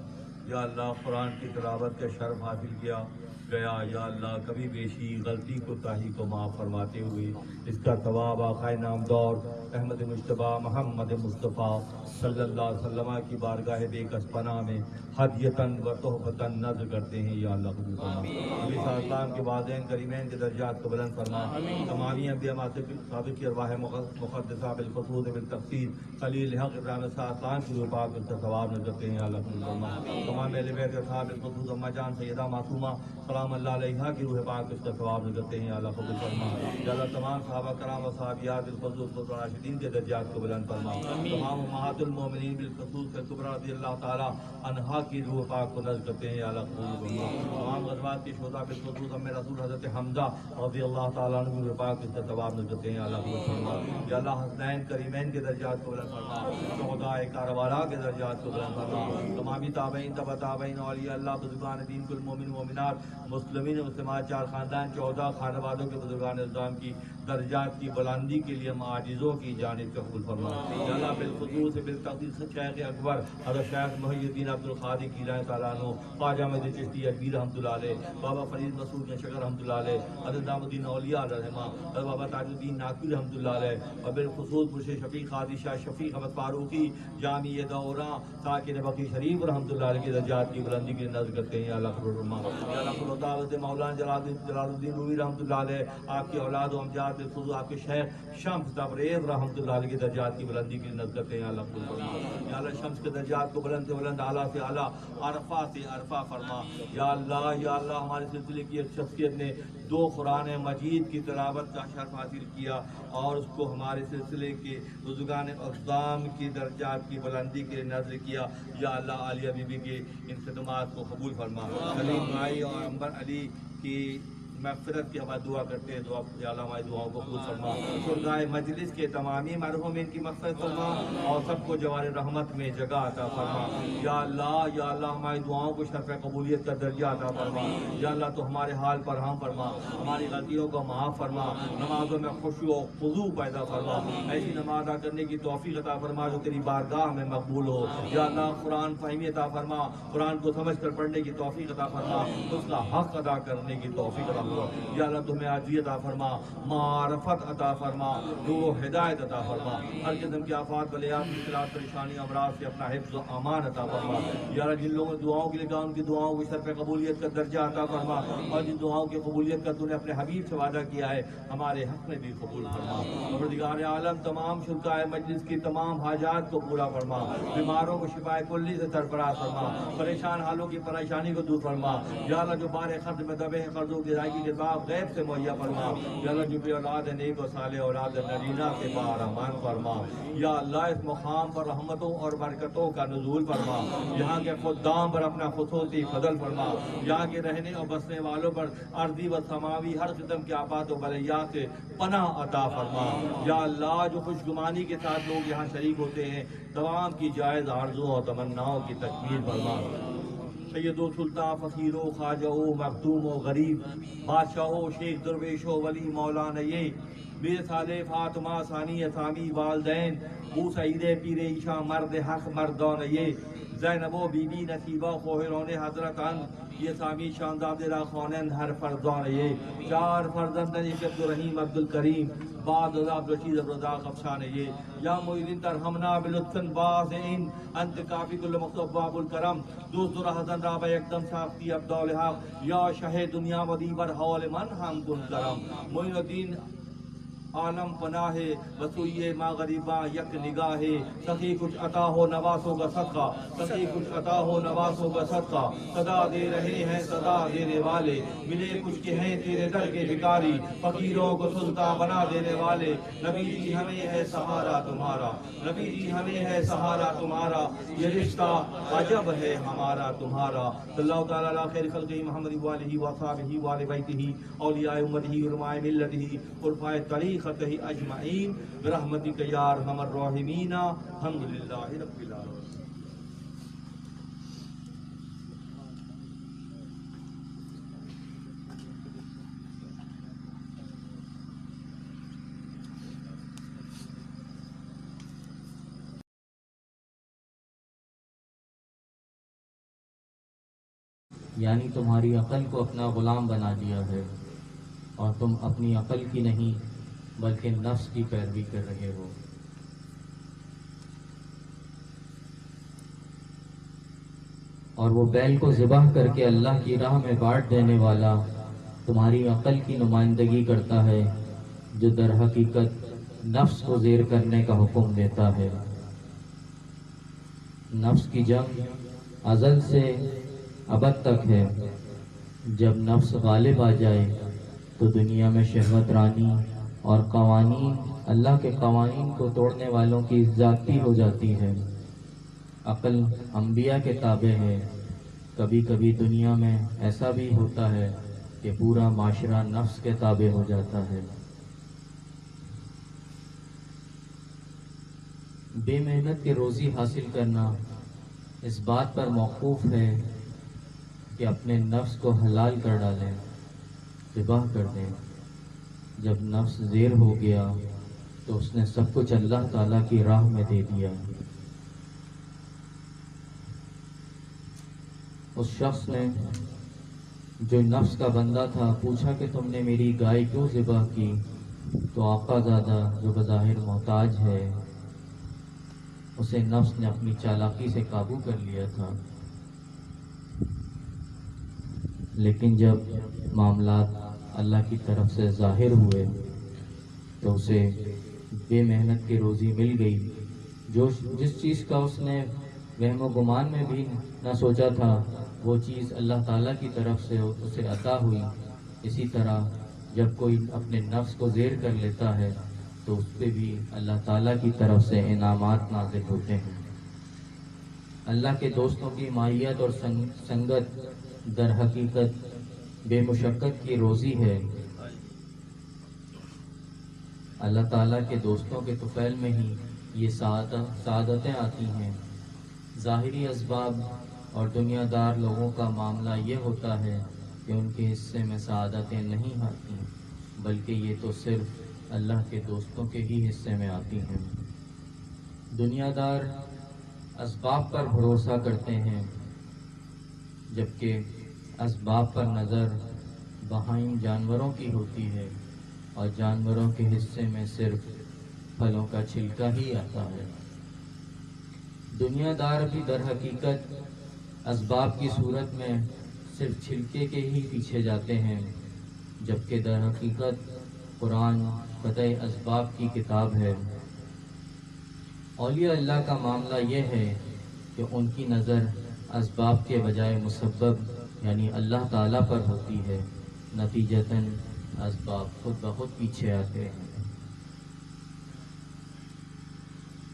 یا اللہ قرآن کی تلاوت کا شرف حاصل کیا گیا یا اللہ کبھی بیشی غلطی کوتاہی کو معاف فرماتے ہوئے اس کا ثواب آقا نامدار احمد مجتبیٰ محمد مصطفیٰ صلی اللہ علیہ وسلم کی بارگاہ بے کس پناہ میں ہدیتاً و تحفتاً نذر کرتے ہیں یا اللہ قبول فرما نبی صلی اللہ علیہ وسلم کے والدین کریمین کے درجات کو بلند فرما تمامی انبیاء صادق کی ارواح مقدسہ بالخصوص بالتفصیل خلیل حق ابراہیم صلی اللہ علیہ وسلم کی روح پاک کا ثواب نذر کرتے ہیں یا اللہ قبول فرما تمام اہل بیت اصحاب بالخصوص اماں جان سیدہ معصومہ سلام اللہ علیہ کی روح پاک اس کا ثواب کرتے ہیں اللہ قبول فرما یا اللہ تمام صحابہ کرام و صحابیات الفضل راشدین کے درجات کو بلند فرما تمام امہات المومنین بالخصوص کبریٰ رضی اللہ تعالی عنہا کی روح پاک کو نذر کرتے ہیں یا اللہ قبول فرما تمام غزوات کے شہداء بالخصوص ہم رسول حضرت حمزہ رضی اللہ تعالیٰ عنہ کی روح پاک اس کا ثواب نذر کرتے ہیں یا اللہ قبول فرما یا اللہ حسنین کریمین کے درجات کو بلند فرما شہداء کاربلا کے درجات کو بلند فرما تمامی تابعین تبع تابعین اولیاء اللہ بزرگان دین کل مومن مومنات مسلمین مسلمات چار خاندان 14 خانوادوں کے بزرگان اسلام کی درجات کی بلندی کے لیے ہم عاجزوں کی جانب قبول فرما یا اللہ بالخصوص بالتخصیص شیخ اکبر حضرت شیخ محی الدین عبد القادر جیلانی تعالیٰ عنہ خواجہ مہدی چشتی اجمیر رحمۃ اللہ علیہ بابا فرید مسعود شکر رحمۃ اللہ علیہ حضرت نظام الدین اولیاء علیہ رحمہ حضرت بابا تاج الدین ناقوی رحمۃ اللہ علیہ اور بالخصوص مرشد شفیق قاضی شاہ شفیق احمد فاروقی جامع دورہ ساکن بقی شریف رحمۃ اللہ علیہ کی درجات کی بلندی کے نظر کرتے ہیں یا اللہ قبول فرما یا اللہ خدا مولانا جلال الدین رومی رحمۃ اللہ علیہ آپ کے اولاد و امجاد بالخصوص آپ کے شیخ شمس تبریز رحمۃ اللہ علیہ کی درجات کی بلندی کی نظر کرتے ہیں یا اللہ قبول فرما یا اللہ شمس کے درجات کو بلند سے بلند اعلیٰ سے اعلیٰ عرفہ سے عرفہ فرما یا اللہ ہمارے سلسلے کی ایک شخصیت نے 2 قرآن مجید کی تلاوت کا شرف حاصل کیا اور اس کو ہمارے سلسلے کے بزرگان اقدام کی درجات کی بلندی کے نظر کیا یا اللہ عالیہ بی بی کے ان خدمات کو قبول فرما سلیم بھائی اور انبر علی کی مغفرت کی ہم دعا کرتے ہیں دعا یا اللہ ہماری دعاؤں کو قبول فرما شرکائے مجلس کے تمامی مرحومین کی مغفرت فرما اور سب کو جوار رحمت میں جگہ عطا فرما یا اللہ ہماری دعاؤں کو شرف قبولیت کا درجہ عطا فرما یا اللہ تو ہمارے حال پر ہم فرما ہماری غلطیوں کو معاف فرما نمازوں میں خشوع و خضوع پیدا فرما ایسی نماز ادا کرنے کی توفیق عطا فرما جو تیری بارگاہ میں مقبول ہو یا اللہ قرآن فہمی عطا فرما قرآن کو سمجھ کر پڑھنے کی توفیق عطا فرما اس کا حق ادا کرنے کی توفیق عطا فرما یا اللہ تمہیں عاجزی عطا فرما معرفت عطا فرما نور ہدایت عطا فرما ہر قسم کی آفات بلیات مشکلات پریشانی امراض سے اپنا حفظ و امان عطا فرما یا اللہ جن لوگوں نے دعاؤں کے لیے کہا ان کی دعاؤں کو شرف قبولیت کا درجہ عطا فرما اور جن دعاؤں کی قبولیت کا تو نے اپنے حبیب سے وعدہ کیا ہے ہمارے حق میں بھی قبول فرما پروردگار عالم تمام شرکائے مجلس کی تمام حاجات کو پورا فرما بیماروں کو شفاء کلی سے سرفراز فرما پریشان حالوں کی پریشانی کو دور فرما یا اللہ جو بار قرض میں دبے ہیں قرضوں کی ادائیگی کے باب غیب سے مہیا فرما یا اللہ جو بھی اولاد نیک و صالح اولاد نرینہ سے بار امان فرما یا اللہ اس مقام پر رحمتوں اور برکتوں کا نزول فرما یہاں کے خدام پر اپنا خصوصی فضل فرما یہاں کے رہنے اور بسنے والوں پر ارضی و سماوی ہر قسم کے آفات و بلیات سے پناہ عطا فرما یا اللہ جو خوشگمانی کے ساتھ لوگ یہاں شریک ہوتے ہیں تمام کی جائز آرزوں اور تمناؤں کی تکمیل فرما سید و سلطان فقیر و خواجہ و مخدوم و غریب بادشاہ و شیخ درویش و ولی مولانا یہ میرے صالح فاطمہ ثانی اسامی والدین بو سعید پیر عیشا مرد حق مردان یہ زینب و بی بی نصیبہ خوہرون حضرت یہ سامی شانداد را خونین ہر فرزان یہ 4 فرزندن یہ عبدالرحیم عبدالکریم بعد عذاب رشید الرزاق افشان یہ یا معیدین ترحمنا بلطفن باسعین انت کافی کل مقصب باب الکرم دوست رہزن رابع یکدم ساختی عبدال حق یا شہ دنیا و دیبر حول من ہم کن کرم معین الدین عالم پناہ وسوئے ما غریباں یک نگاہ سخی کچھ عطا ہو نواسوں کا صدقہ سخی کچھ عطا ہو نواسوں کا صدقہ صدا دے رہے ہیں صدا دینے والے ملے کچھ کے ہیں تیرے در کے بھکاری فقیروں کو سلطان بنا دینے والے نبی جی ہمیں ہے سہارا تمہارا نبی جی ہمیں ہے سہارا تمہارا یہ رشتہ عجب ہے ہمارا تمہارا صلی اللہ تعالیٰ علیہ خیر خلقہ محمد وآلہ وصحبہ وآل بیتہ اولیاء امتہ علماء ملتہ عرفاء طریق اجمعین برحمتک یا ارحم الراحمین الحمدللہ رب العالمین. یعنی تمہاری عقل کو اپنا غلام بنا دیا ہے اور تم اپنی عقل کی نہیں بلکہ نفس کی پیروی کر رہے ہو. اور وہ بیل کو ذبح کر کے اللہ کی راہ میں بانٹ دینے والا تمہاری عقل کی نمائندگی کرتا ہے جو در حقیقت نفس کو زیر کرنے کا حکم دیتا ہے. نفس کی جنگ ازل سے ابد تک ہے. جب نفس غالب آ جائے تو دنیا میں شہوت رانی اور قوانین، اللہ کے قوانین کو توڑنے والوں کی زیادتی ہو جاتی ہے۔ عقل انبیاء کے تابع ہے۔ کبھی کبھی دنیا میں ایسا بھی ہوتا ہے کہ پورا معاشرہ نفس کے تابع ہو جاتا ہے۔ بے محنت کے روزی حاصل کرنا اس بات پر موقوف ہے کہ اپنے نفس کو حلال کر ڈالیں، ذبح کر دیں۔ جب نفس زیر ہو گیا تو اس نے سب کچھ اللہ تعالیٰ کی راہ میں دے دیا۔ اس شخص نے جو نفس کا بندہ تھا پوچھا کہ تم نے میری گائے کیوں ذبح کی؟ تو آقا زادہ جو بظاہر محتاج ہے، اسے نفس نے اپنی چالاکی سے قابو کر لیا تھا، لیکن جب معاملات اللہ کی طرف سے ظاہر ہوئے تو اسے بے محنت کی روزی مل گئی۔ جس چیز کا اس نے وہم و گمان میں بھی نہ سوچا تھا، وہ چیز اللہ تعالیٰ کی طرف سے اسے عطا ہوئی۔ اسی طرح جب کوئی اپنے نفس کو زیر کر لیتا ہے تو اس پہ بھی اللہ تعالیٰ کی طرف سے انعامات نازل ہوتے ہیں۔ اللہ کے دوستوں کی ماہیت اور سنگت در حقیقت بے مشقت کی روزی ہے۔ اللہ تعالیٰ کے دوستوں کے طفیل میں ہی یہ سعادتیں آتی ہیں۔ ظاہری اسباب اور دنیا دار لوگوں کا معاملہ یہ ہوتا ہے کہ ان کے حصے میں سعادتیں نہیں آتی، بلکہ یہ تو صرف اللہ کے دوستوں کے ہی حصے میں آتی ہیں۔ دنیا دار اسباب پر بھروسہ کرتے ہیں، جبکہ اسباب پر نظر بہائم جانوروں کی ہوتی ہے، اور جانوروں کے حصے میں صرف پھلوں کا چھلکا ہی آتا ہے۔ دنیا دار بھی در حقیقت اسباب کی صورت میں صرف چھلکے کے ہی پیچھے جاتے ہیں، جبکہ در حقیقت قرآن قطع اسباب کی کتاب ہے۔ اولیاء اللہ کا معاملہ یہ ہے کہ ان کی نظر اسباب کے بجائے مسبب یعنی اللہ تعالیٰ پر ہوتی ہے، نتیجتاً اسباب خود بخود پیچھے آتے ہیں۔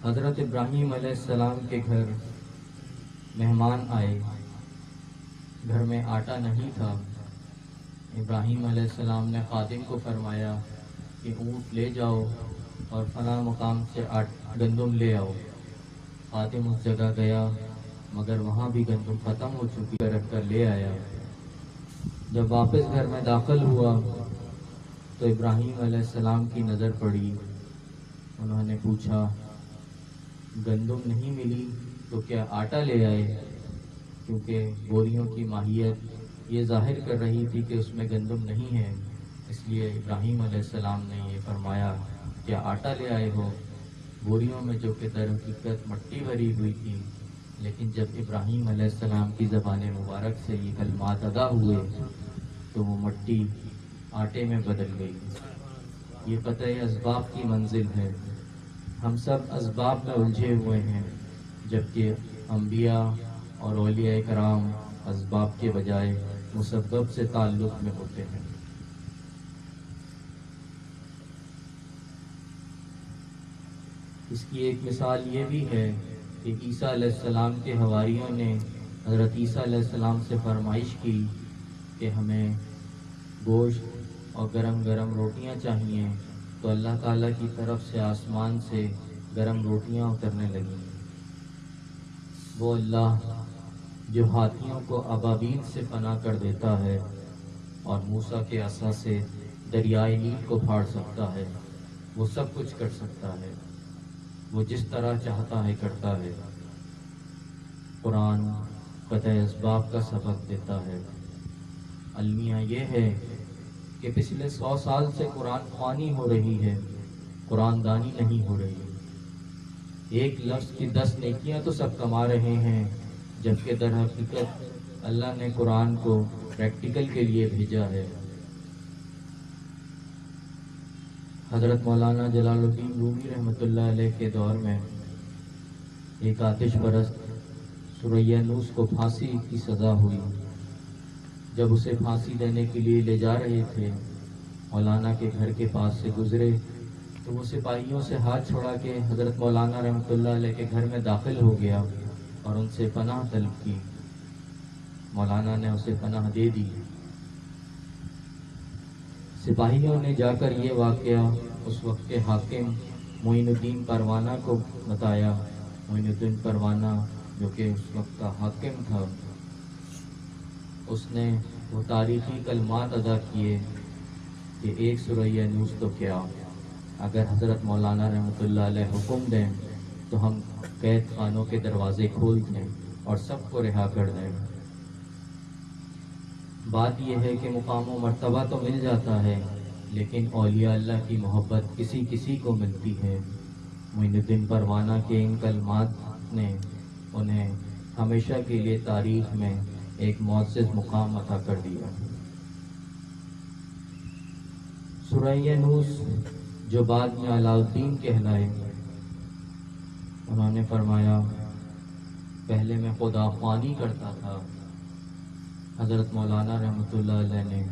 حضرت ابراہیم علیہ السلام کے گھر مہمان آئے، گھر میں آٹا نہیں تھا۔ ابراہیم علیہ السلام نے خادم کو فرمایا کہ اونٹ لے جاؤ اور فلاں مقام سے گندم لے آؤ۔ خادم اس جگہ گیا، مگر وہاں بھی گندم ختم ہو چکی، رکھ کر لے آیا۔ جب واپس گھر میں داخل ہوا تو ابراہیم علیہ السلام کی نظر پڑی۔ انہوں نے پوچھا، گندم نہیں ملی تو کیا آٹا لے آئے؟ کیونکہ بوریوں کی ماہیت یہ ظاہر کر رہی تھی کہ اس میں گندم نہیں ہے، اس لیے ابراہیم علیہ السلام نے یہ فرمایا، کیا آٹا لے آئے ہو؟ بوریوں میں جو کہ در حقیقت مٹی بھری ہوئی تھی، لیکن جب ابراہیم علیہ السلام کی زبان مبارک سے یہ کلمات ادا ہوئے تو وہ مٹی آٹے میں بدل گئی۔ یہ قطع اسباب کی منزل ہے۔ ہم سب اسباب میں الجھے ہوئے ہیں، جبکہ انبیاء اور اولیاء کرام اسباب کے بجائے مسبب سے تعلق میں ہوتے ہیں۔ اس کی ایک مثال یہ بھی ہے کہ عیسیٰ علیہ السلام کے حواریوں نے حضرت عیسیٰ علیہ السلام سے فرمائش کی کہ ہمیں گوشت اور گرم گرم روٹیاں چاہیے، تو اللہ تعالیٰ کی طرف سے آسمان سے گرم روٹیاں اترنے لگیں۔ وہ اللہ جو ہاتھیوں کو ابابیل سے پناہ کر دیتا ہے اور موسیٰ کے عصا سے دریائے نیل کو پھاڑ سکتا ہے، وہ سب کچھ کر سکتا ہے، وہ جس طرح چاہتا ہے کرتا ہے۔ قرآن قطع اسباب کا سبق دیتا ہے۔ المیہ یہ ہے کہ پچھلے 100 سال سے قرآن خوانی ہو رہی ہے، قرآن دانی نہیں ہو رہی۔ ایک لفظ کی 10 نیکیاں تو سب کما رہے ہیں، جبکہ در حقیقت اللہ نے قرآن کو پریکٹیکل کے لیے بھیجا ہے۔ حضرت مولانا جلال الدین رومی رحمۃ اللہ علیہ کے دور میں ایک آتش پرست سریہ نوس کو پھانسی کی سزا ہوئی۔ جب اسے پھانسی دینے کے لیے لے جا رہے تھے، مولانا کے گھر کے پاس سے گزرے تو وہ سپاہیوں سے ہاتھ چھڑا کے حضرت مولانا رحمۃ اللہ علیہ کے گھر میں داخل ہو گیا اور ان سے پناہ طلب کی۔ مولانا نے اسے پناہ دے دی۔ سپاہیوں نے جا کر یہ واقعہ اس وقت کے حاکم معین الدین پروانہ کو بتایا۔ معین الدین پروانہ جو کہ اس وقت کا حاکم تھا، اس نے وہ تاریخی کلمات ادا کیے کہ ایک سورہ یونس تو کیا، اگر حضرت مولانا رحمۃ اللہ علیہ حکم دیں تو ہم قید خانوں کے دروازے کھول دیں اور سب کو رہا کر دیں۔ بات یہ ہے کہ مقام و مرتبہ تو مل جاتا ہے، لیکن اولیاء اللہ کی محبت کسی کسی کو ملتی ہے۔ معین الدین پروانہ کے ان کلمات نے انہیں ہمیشہ کے لیے تاریخ میں ایک معزز مقام عطا کر دیا۔ سورہ یونس جو بعد میں علاء الدین کہلائے، انہوں نے فرمایا پہلے میں خدا خوانی کرتا تھا، حضرت مولانا رحمۃ اللہ علیہ نے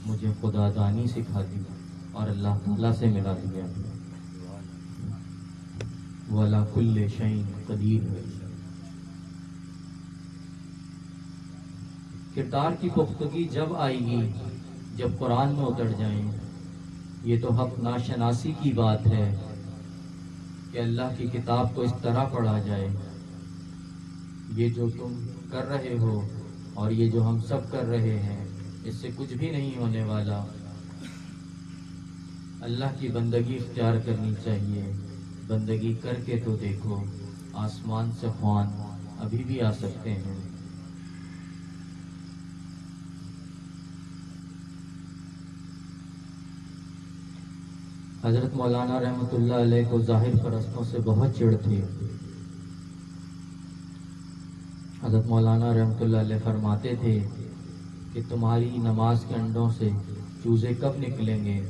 مجھے خدا دانی سکھا دی اور اللہ تعالیٰ سے ملا دیا۔ وَعَلَىٰ كُلِّ شَيْءٍ قدیر ہے۔ کردار کی پختگی جب آئے گی جب قرآن میں اتر جائیں۔ یہ تو حق ناشناسی کی بات ہے کہ اللہ کی کتاب کو اس طرح پڑھا جائے۔ یہ جو تم کر رہے ہو اور یہ جو ہم سب کر رہے ہیں، اس سے کچھ بھی نہیں ہونے والا۔ اللہ کی بندگی اختیار کرنی چاہیے۔ بندگی کر کے تو دیکھو، آسمان سے خوان ابھی بھی آ سکتے ہیں۔ حضرت مولانا رحمۃ اللہ علیہ کو ظاہر پرستوں سے بہت چڑ تھی۔ حضرت مولانا رحمۃ اللہ علیہ فرماتے تھے کہ تمہاری نماز کے انڈوں سے چوزے کب نکلیں گے؟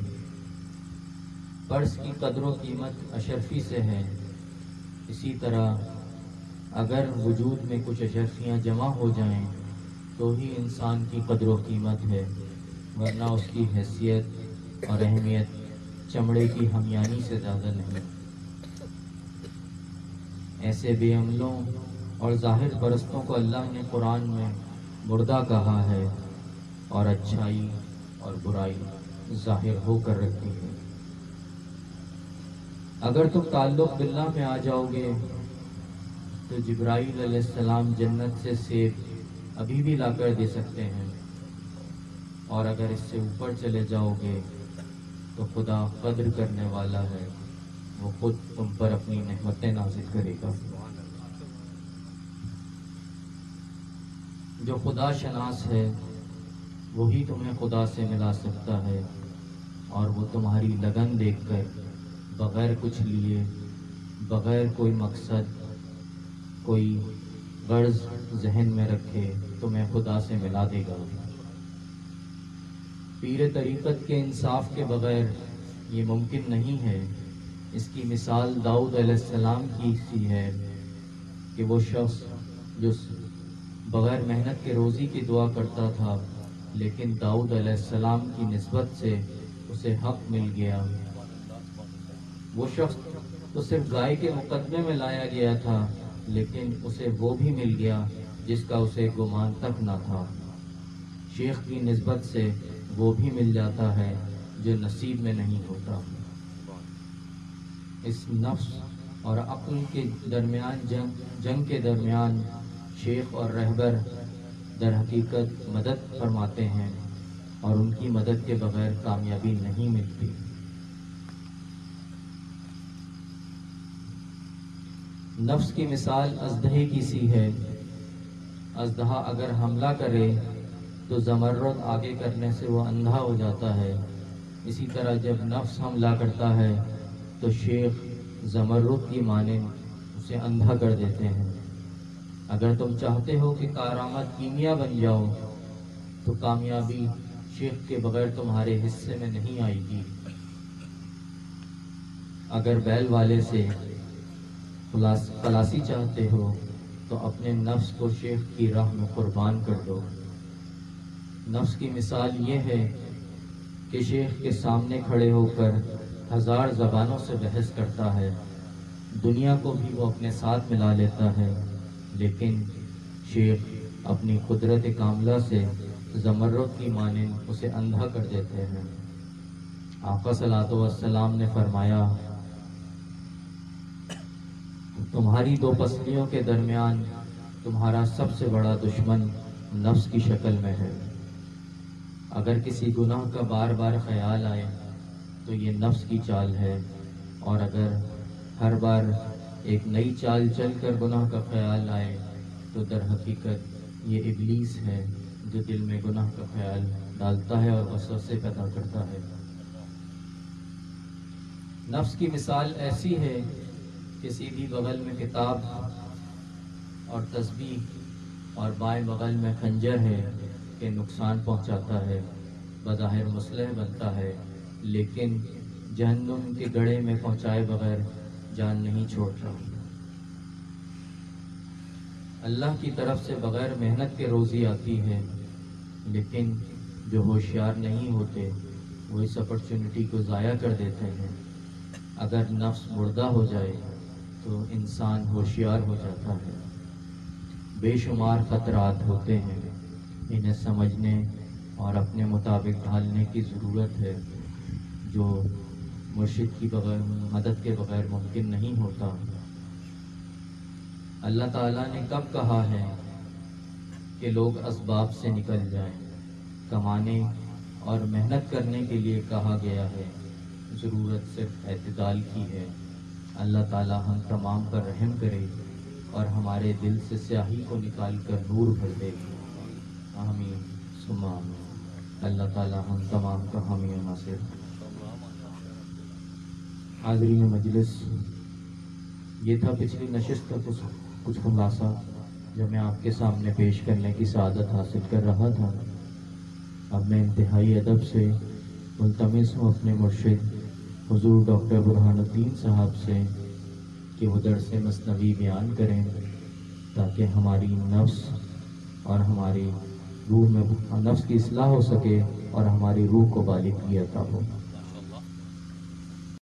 فرض کی قدر و قیمت اشرفی سے ہے، اسی طرح اگر وجود میں کچھ اشرفیاں جمع ہو جائیں تو ہی انسان کی قدر و قیمت ہے، ورنہ اس کی حیثیت اور اہمیت چمڑے کی ہمیانی سے زیادہ نہیں۔ ایسے بے عملوں اور ظاہر پرستوں کو اللہ نے قرآن میں مردہ کہا ہے، اور اچھائی اور برائی ظاہر ہو کر رکھی ہے۔ اگر تم تعلق باللہ میں آ جاؤ گے تو جبرائیل علیہ السلام جنت سے سیب ابھی بھی لا کر دے سکتے ہیں، اور اگر اس سے اوپر چلے جاؤ گے تو خدا قدر کرنے والا ہے، وہ خود تم پر اپنی نعمتیں نازل کرے گا۔ جو خدا شناس ہے وہی تمہیں خدا سے ملا سکتا ہے، اور وہ تمہاری لگن دیکھ کر بغیر کچھ لیے، بغیر کوئی مقصد، کوئی غرض ذہن میں رکھے تمہیں خدا سے ملا دے گا۔ پیر طریقت کے انصاف کے بغیر یہ ممکن نہیں ہے۔ اس کی مثال داؤد علیہ السلام کی سی ہے کہ وہ شخص جو بغیر محنت کے روزی کی دعا کرتا تھا، لیکن داؤد علیہ السلام کی نسبت سے اسے حق مل گیا۔ وہ شخص تو صرف گائے کے مقدمے میں لایا گیا تھا، لیکن اسے وہ بھی مل گیا جس کا اسے گمان تک نہ تھا۔ شیخ کی نسبت سے وہ بھی مل جاتا ہے جو نصیب میں نہیں ہوتا۔ اس نفس اور عقل کے درمیان جنگ کے درمیان شیخ اور رہبر در حقیقت مدد فرماتے ہیں، اور ان کی مدد کے بغیر کامیابی نہیں ملتی۔ نفس کی مثال اژدہے کی سی ہے۔ اژدہا اگر حملہ کرے تو زمرد آگے کرنے سے وہ اندھا ہو جاتا ہے، اسی طرح جب نفس حملہ کرتا ہے تو شیخ زمرد کی مانند اسے اندھا کر دیتے ہیں۔ اگر تم چاہتے ہو کہ کارآمد کیمیا بن جاؤ تو کامیابی شیخ کے بغیر تمہارے حصے میں نہیں آئے گی۔ اگر بیل والے سے خلاصی چاہتے ہو تو اپنے نفس کو شیخ کی راہ میں قربان کر دو۔ نفس کی مثال یہ ہے کہ شیخ کے سامنے کھڑے ہو کر 1000 زبانوں سے بحث کرتا ہے، دنیا کو بھی وہ اپنے ساتھ ملا لیتا ہے، لیکن شیخ اپنی قدرت کاملہ سے زمرد کی مانند اسے اندھا کر دیتے ہیں۔ آقا صلی اللہ علیہ وسلم نے فرمایا، تمہاری دو پسلیوں کے درمیان تمہارا سب سے بڑا دشمن نفس کی شکل میں ہے۔ اگر کسی گناہ کا بار بار خیال آئے تو یہ نفس کی چال ہے، اور اگر ہر بار ایک نئی چال چل کر گناہ کا خیال آئے تو در حقیقت یہ ابلیس ہے جو دل میں گناہ کا خیال ڈالتا ہے اور وسوسے پیدا کرتا ہے۔ نفس کی مثال ایسی ہے کہ سیدھی بغل میں کتاب اور تسبیح اور بائیں بغل میں خنجر ہے کہ نقصان پہنچاتا ہے، بظاہر مصلح بنتا ہے، لیکن جہنم کے گڑھے میں پہنچائے بغیر جان نہیں چھوڑتا۔ اللہ کی طرف سے بغیر محنت کے روزی آتی ہے، لیکن جو ہوشیار نہیں ہوتے وہ اس اپرچونٹی کو ضائع کر دیتے ہیں۔ اگر نفس مردہ ہو جائے تو انسان ہوشیار ہو جاتا ہے۔ بے شمار خطرات ہوتے ہیں، انہیں سمجھنے اور اپنے مطابق ڈھالنے کی ضرورت ہے، جو مرشد کی بغیر مدد کے بغیر ممکن نہیں ہوتا۔ اللہ تعالیٰ نے کب کہا ہے کہ لوگ اسباب سے نکل جائیں؟ کمانے اور محنت کرنے کے لیے کہا گیا ہے، ضرورت صرف اعتدال کی ہے۔ اللہ تعالیٰ ہم تمام پر رحم کرے اور ہمارے دل سے سیاہی کو نکال کر نور بھر دے۔ آمین ثم آمین۔ اللہ تعالیٰ ہم تمام کا حامی و ناصر۔ حاضرین مجلس، یہ تھا پچھلی نشست کا کچھ خلاصہ جو میں آپ کے سامنے پیش کرنے کی سعادت حاصل کر رہا تھا۔ اب میں انتہائی ادب سے ملتمس ہوں اپنے مرشد حضور ڈاکٹر برہان الدین صاحب سے کہ وہ درس مثنوی بیان کریں، تاکہ ہماری نفس اور ہماری روح میں نفس کی اصلاح ہو سکے اور ہماری روح کو بالغی عطا ہو۔